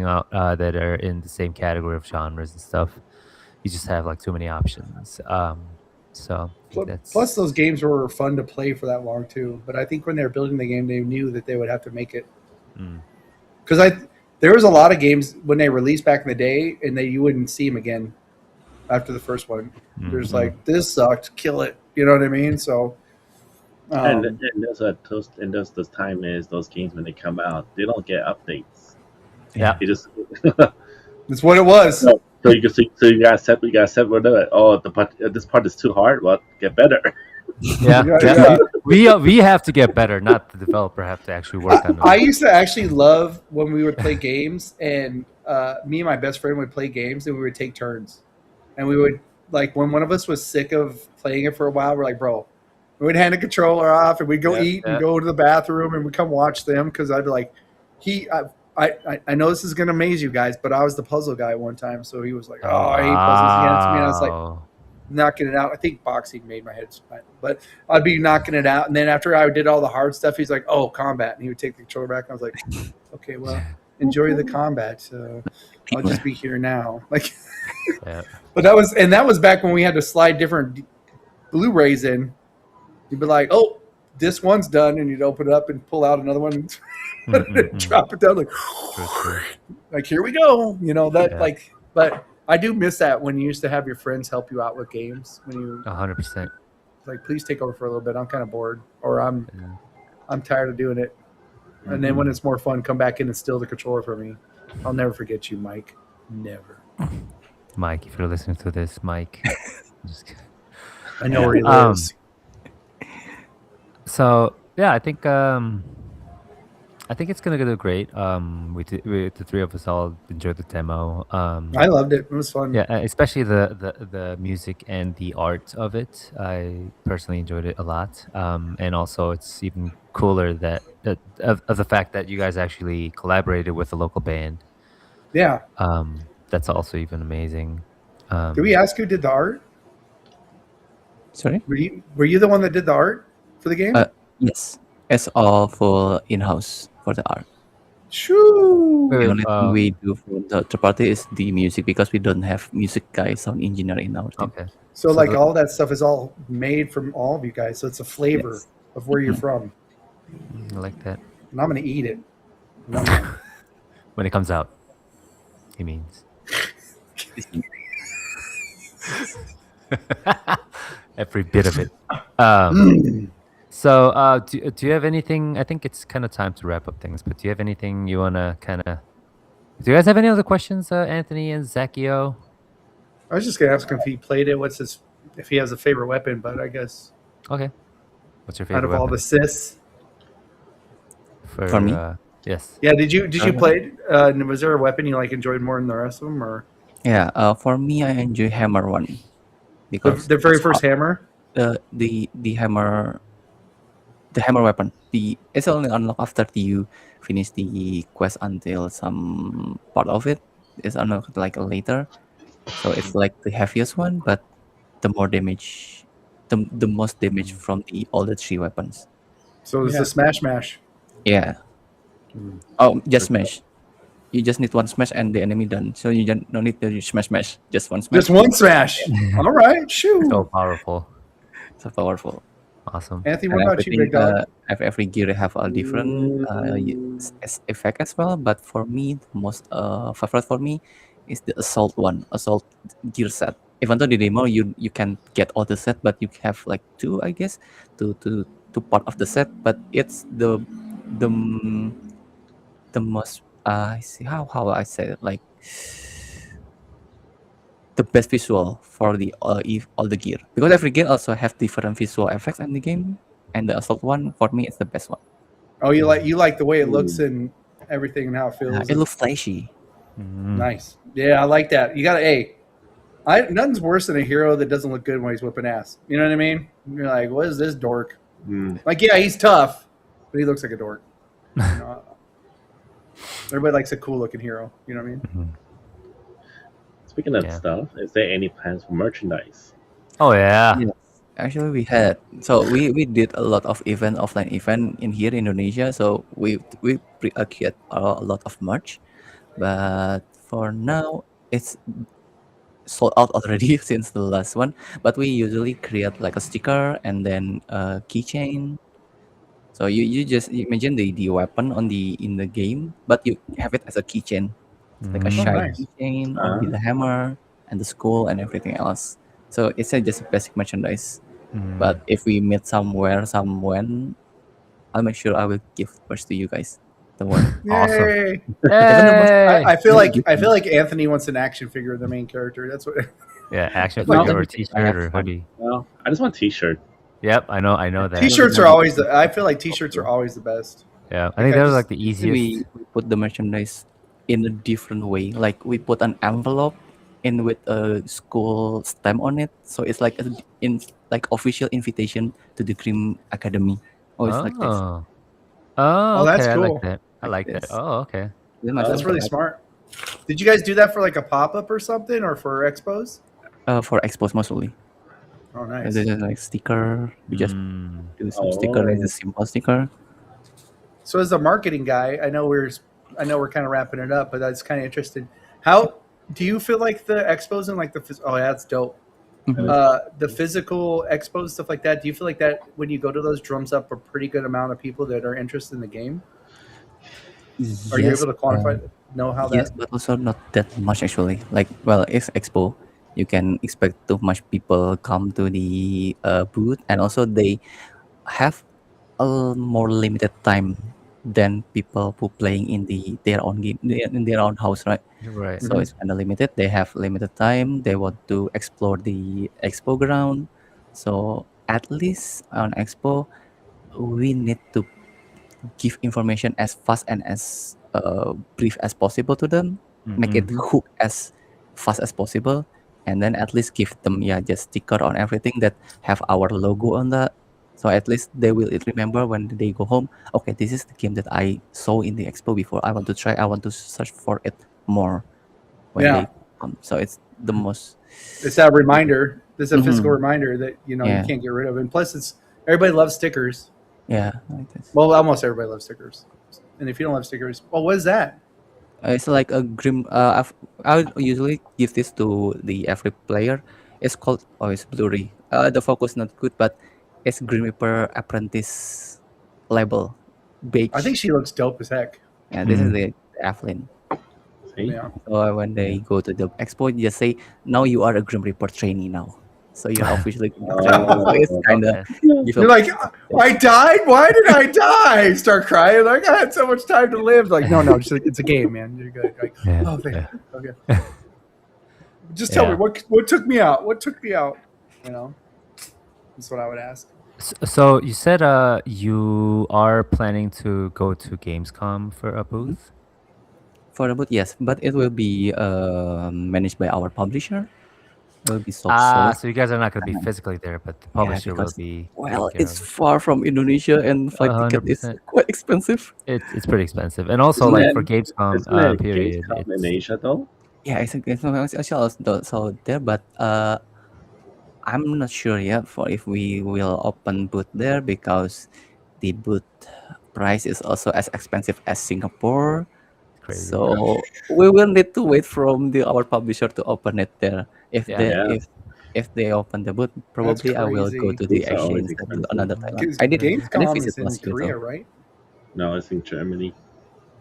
out that are in the same category of genres and stuff. You just have like too many options. So plus those games were fun to play for that long too. But I think when they were building the game, they knew that they would have to make it because there was a lot of games when they released back in the day, and you wouldn't see them again after the first one. There's like, this sucked, kill it. You know what I mean? So, and those time is those games when they come out, they don't get updates. Yeah, they just that's what it was. So you gotta accept whatever. Oh, this part is too hard. Well, get better. Yeah. We have to get better, not the developer have to actually work on it. I used to actually love when we would play games, and me and my best friend would play games, and we would take turns, and we would like when one of us was sick of playing it for a while, we're like, bro, We'd hand the controller off, and we'd go Yep, eat and yep. go to the bathroom, and we'd come watch them because I'd be like, I know this is gonna amaze you guys, but I was the puzzle guy one time, so he was like, "Oh, I hate puzzles against me." And I was like, Wow. knocking it out. I think boxing made my head spin, but I'd be knocking it out, and then after I did all the hard stuff, he's like, "Oh, combat," and he would take the controller back. And I was like, "Okay, well, enjoy the combat. I'll just be here now." Like, Yeah. but that was back when we had to slide different Blu-rays in. You'd be like, "Oh, this one's done," and you'd open it up and pull out another one, and drop it down like here we go. You know that like, but I do miss that when you used to have your friends help you out with games. When you 100%. like, please take over for a little bit. I'm kind of bored, or I'm tired of doing it. And then when it's more fun, come back in and steal the controller from me. I'll never forget you, Mike. Never. Mike, if you're listening to this, Mike. I know where he lives. So yeah, I think it's gonna do great. We the three of us all enjoyed the demo. I loved it. It was fun. Yeah, especially the music and the art of it. I personally enjoyed it a lot. And also it's even cooler that of the fact that you guys actually collaborated with a local band. Yeah. That's also even amazing. Did we ask who did the art? Sorry? Were you the one that did the art for the game? Yes. It's all for in-house for the art. Shoo! The only thing we do for the third party is the music because we don't have music guy, sound engineer in our team. Okay. So like all that stuff is all made from all of you guys. So it's a flavor of where you're from. I like that. And I'm going to eat it. When it comes out, he means. Every bit of it. So, do you have anything? I think it's kind of time to wrap up things, but do you have anything you want to kind of... Do you guys have any other questions, Anthony and Zacchio? I was just going to ask him if he played it, if he has a favorite weapon, but I guess... Okay. What's your favorite out of weapon? all the Siths? For me? Yes. Yeah, did you play... was there a weapon you enjoyed more than the rest of them? Or Yeah, for me, I enjoy hammer one. Because the very first hammer? The hammer... The hammer weapon. It's only unlocked after you finish the quest until some part of it is unlocked later. So it's the heaviest one, but the more damage, the most damage from all the three weapons. So it's the smash. Yeah. Oh, just smash. You just need one smash and the enemy done. So you don't need to smash. Just one smash. Just one smash. All right, shoot. So powerful. So powerful. Awesome. Anthony, what about you, big dog? Every gear have a different effect as well. But for me, the most favorite for me is the assault one, assault gear set. Even though the demo you can get all the set, but you have two, I guess, two part of the set. But it's the most I see how I say it the best visual for the all the gear, because every gear also have different visual effects in the game, and the assault one for me is the best one. Oh, you like the way it looks and everything and how it feels. It looks flashy. Nice. Yeah, I like that. You got nothing's worse than a hero that doesn't look good when he's whipping ass. You know what I mean? You're like, what is this dork? Yeah, he's tough, but he looks like a dork. You know? Everybody likes a cool looking hero. You know what I mean? Speaking of stuff, is there any plans for merchandise? Oh yeah. Yes. Actually, we had. So we did a lot of offline event in here in Indonesia. So we create a lot of merch, but for now it's sold out already since the last one. But we usually create a sticker and then a keychain. So you just imagine the weapon in the game, but you have it as a keychain. Like a shiny keychain with the hammer and the skull and everything else. So it's just a basic merchandise. But if we meet somewhere, I'll make sure I will give first to you guys. Don't worry. Yay! Hey! I feel like Anthony wants an action figure of the main character. That's what. Yeah, action figure or T-shirt or hoodie. No, I just want a T-shirt. Yep, I know that. T-shirts are always I feel like T-shirts are always the best. Yeah, I think they're the easiest. We put the merchandise in a different way. We put an envelope in with a school stamp on it, so it's like official invitation to the Grim Academy. Oh, it's like this. Oh. Oh, Oh, that's okay. I like cool. that. I Like like that. this. Oh, okay. This is my That's first really one. smart. Did you guys do that for like a pop up or something, or for expos? For expos mostly. Oh, nice. This is like sticker. We just Mm. do some sticker. Like a simple sticker. So as a marketing guy, I know we're kind of wrapping it up, but that's kind of interesting. How do you feel like the expos and like oh, yeah, that's dope. The physical expos, stuff like that. Do you feel like that when you go to those, drums up a pretty good amount of people that are interested in the game? Are you Yes, able to quantify? Know how yes, that? but also not that much actually. Like, well, it's expo. You can expect too much people come to the booth, and also they have a more limited time than people who playing in their own game in their own house, right? Right. So it's kind of limited. They have limited time. They want to explore the expo ground. So at least on expo, we need to give information as fast and as brief as possible to them, make it hook as fast as possible, and then at least give them just sticker on everything that have our logo on that. So at least they will remember when they go home. Okay, this is the game that I saw in the expo before. I want to try. I want to search for it more when Yeah, they come. So it's the most. it's that reminder. There's a physical Mhm. reminder that you Yeah. can't get rid of, and plus, it's everybody loves stickers. Yeah, like this. Well, almost everybody loves stickers, and if you don't have stickers, well, what is that? It's like a grim. I would usually give this to the every player. It's called. Oh, it's blurry. The focus not good, but it's Grim Reaper Apprentice label, beige. I think she looks dope as heck. Yeah, this is the Evelyn. See? Yeah. So when they go to the expo, you just say, "Now you are a Grim Reaper trainee now." So you're officially. So it's kind of. You're like, I died? Why did I die? Start crying. Like, I had so much time to live. Like, no, it's a game, man. You're good. Like, Yeah, oh, thank yeah. you. Okay. Just tell me what took me out. What took me out? That's what I would ask. So you said you are planning to go to Gamescom for a booth? For the booth, yes, but it will be managed by our publisher. It will be sold. So you guys are not going to be physically there, but the publisher will because, be. well, taking care it's of it. far from Indonesia, and flight ticket is 100%. quite expensive. It's pretty expensive, and also Isn't like it- for Gamescom Isn't it period, Gamescom in it's Asia though? Yeah, it's also there, but I'm not sure yet for if we will open booth there because the booth price is also as expensive as Singapore. crazy. So we will need to wait from our publisher to open it there. If Yeah. they Yeah. if they open the booth, probably I will go crazy. to the Booths are always exchange to expensive. another Thailand. Because I did Gamescom visit is in last year Korea, though. right? No, it's in Germany.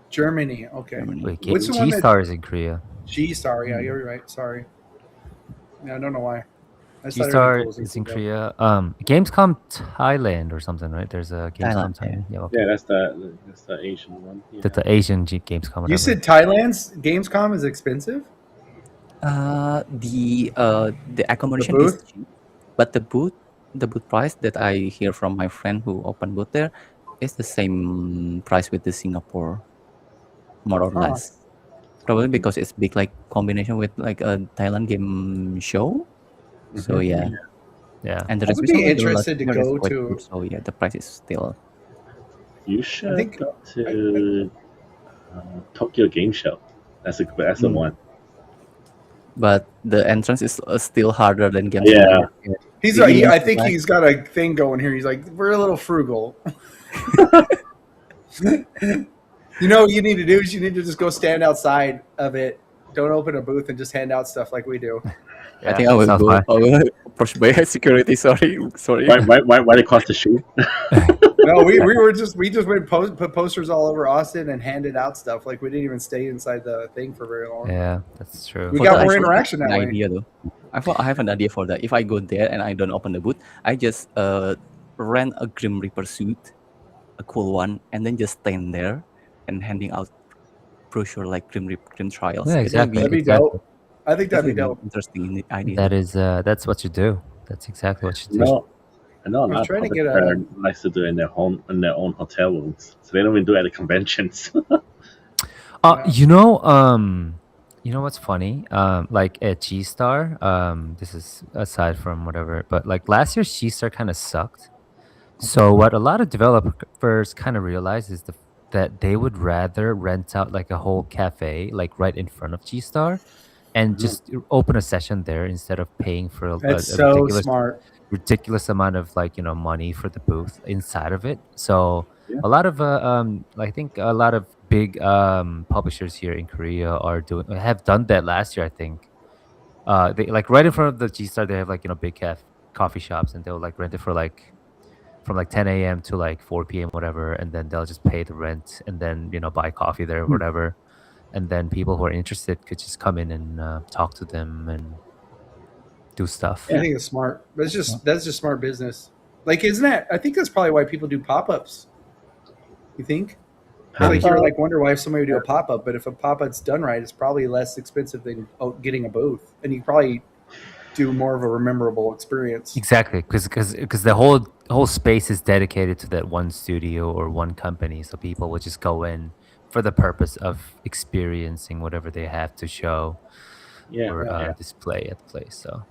Germany. Okay. Germany. Wait, What's the one that- G-Star is in Korea. G-Star. Yeah, you're right. Sorry. Yeah, I don't know why. I just thought G-Star everything was is in Korea. Korea. Gamescom Thailand or something, right? There's a Gamescom Thailand, Thailand. Yeah, okay. Yeah, that's the Asian one. Yeah. The Asian Gamescom. You whatever. said Thailand's Gamescom is expensive? The accommodation The is booth? cheap, but the booth price that I hear from my friend who opened booth there is the same price with the Singapore, more or Huh. less. Probably because it's big, like combination with like a Thailand game show. So yeah, Yeah. and the I would requisition be with the interested to latino is go quite to- good, so yeah, the price is still. You should think- go to Tokyo Game Show. That's the one. But the entrance is still harder than games. Yeah. He's Maybe I that's think why. he's got a thing going here. He's like, we're a little frugal. You know what you need to do is you need to just go stand outside of it. Don't open a booth and just hand out stuff like we do. I think I will sounds go. fine. I will approach by security. Sorry. Why they cost the shoe? No, we just went put posters all over Austin and handed out stuff. Like we didn't even stay inside the thing for very long. Yeah, that's true. We For got that, more I thought interaction an that way. idea though. I have an idea for that. If I go there and I don't open the booth, I just rent a Grim Reaper suit, a cool one, and then just stand there and handing out brochure like Grim Trials. Yeah, It will exactly. That'd be exactly. dope. I think that'd be definitely dope. interesting idea. That is that's what you do. That's exactly what you do. No, I know a was lot of trying to get publishers likes to do it in their own hotel rooms, so they don't even do it at the conventions. You know, You know what's funny? Like at G Star, this is aside from whatever, but like last year's G Star kind of sucked. So what a lot of developers kind of realized is that they would rather rent out like a whole cafe like right in front of G Star, and just open a session there instead of paying for That's a so smart. ridiculous amount of like money for the booth inside of it. So Yeah. a lot of I think a lot of big publishers here in Korea have done that last year. I think they like right in front of the G Star they have like big coffee shops, and they'll like rent it for like from like 10 a.m. to like 4 p.m. whatever, and then they'll just pay the rent and then buy coffee there or whatever, and then people who are interested could just come in and talk to them and do stuff. I think it's smart. That's just smart business. Like, isn't that? I think that's probably why people do pop-ups. You think? It's like you were like wonder why if somebody would do a pop-up, but if a pop-up's done right, it's probably less expensive than getting a booth, and you probably do more of a memorable experience. Exactly, because the whole space is dedicated to that one studio or one company, so people will just go in for the purpose of experiencing whatever they have to show or display at the place. So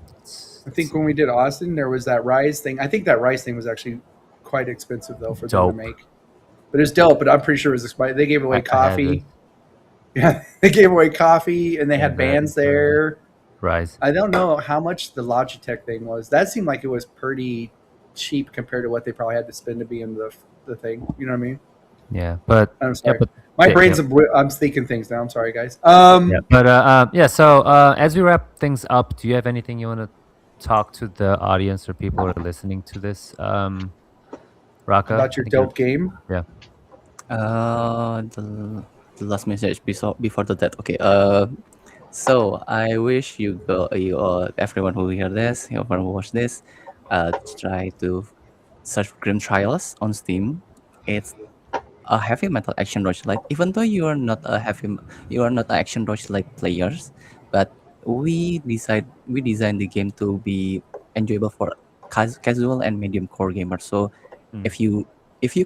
I think when we did Austin, there was that Rise thing. I think that Rise thing was actually quite expensive though for them to make, but it's dope. But I'm pretty sure it was expired. They gave away coffee. Yeah, they gave away coffee, and they had bands there. Rise. I don't know how much the Logitech thing was. That seemed like it was pretty cheap compared to what they probably had to spend to be in the thing. You know what I mean? Yeah, but I'm sorry. Yeah, my brain's I'm thinking things now. I'm sorry, guys. So as we wrap things up, do you have anything you want to talk to the audience or people who are listening to this? Raka, about your dope game? Yeah. The last message before that. Okay. So I wish you everyone who hear this, everyone who watch this, try to search Grim Trials on Steam. It's a heavy metal action roguelike. Even though you are not action roguelike players, but we designed the game to be enjoyable for casual and medium core gamers. So if you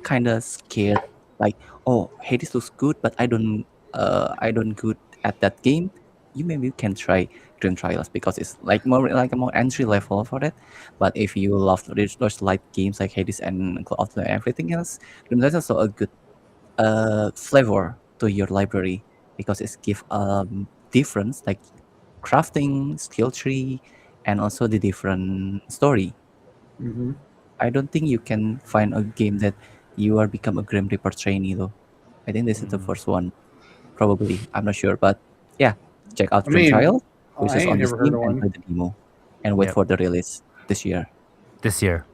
kind of scared, like, oh, Hades looks good, but I don't good at that game, you maybe can try Grim Trials because it's like more like a more entry level for it. But if you love those light games like Hades and Call of Duty and everything else, Grim Trials is also a good flavor to your library because it gives difference like crafting, skill tree, and also the different story. Mm-hmm. I don't think you can find a game that you are become a Grim Reaper trainee though. I think this is the first one. Probably. I'm not sure. But yeah, check out Grim Trial, which is on the Steam, and play the demo. And wait for the release this year. Mm-hmm.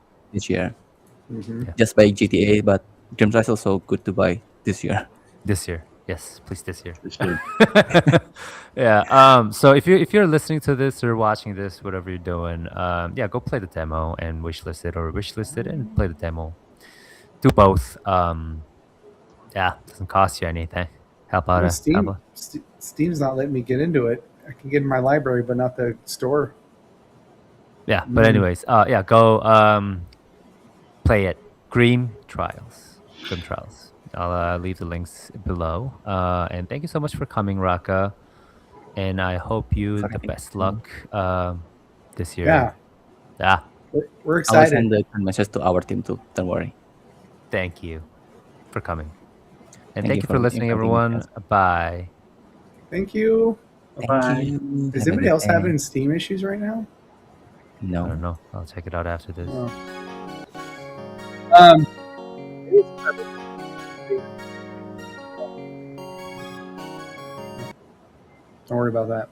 Just buy GTA, but Grim Trial is also good to buy this year. Yes, please this year. Yeah. So if you're listening to this or watching this, whatever you're doing, go play the demo and wishlist it and play the demo. Do both. Doesn't cost you anything. Help out. Steam's not letting me get into it. I can get in my library, but not the store. Yeah, but anyways, go play it. Grim Trials. I'll leave the links below. And thank you so much for coming, Raka. And I hope you the best luck this year. Yeah. We're excited. I'll send the message to our team too. Don't worry. Thank you for coming. And thank you for listening, everyone. Bye. Thank you. Bye. Is anybody else having Steam issues right now? No. I don't know. I'll check it out after this. Don't worry about that.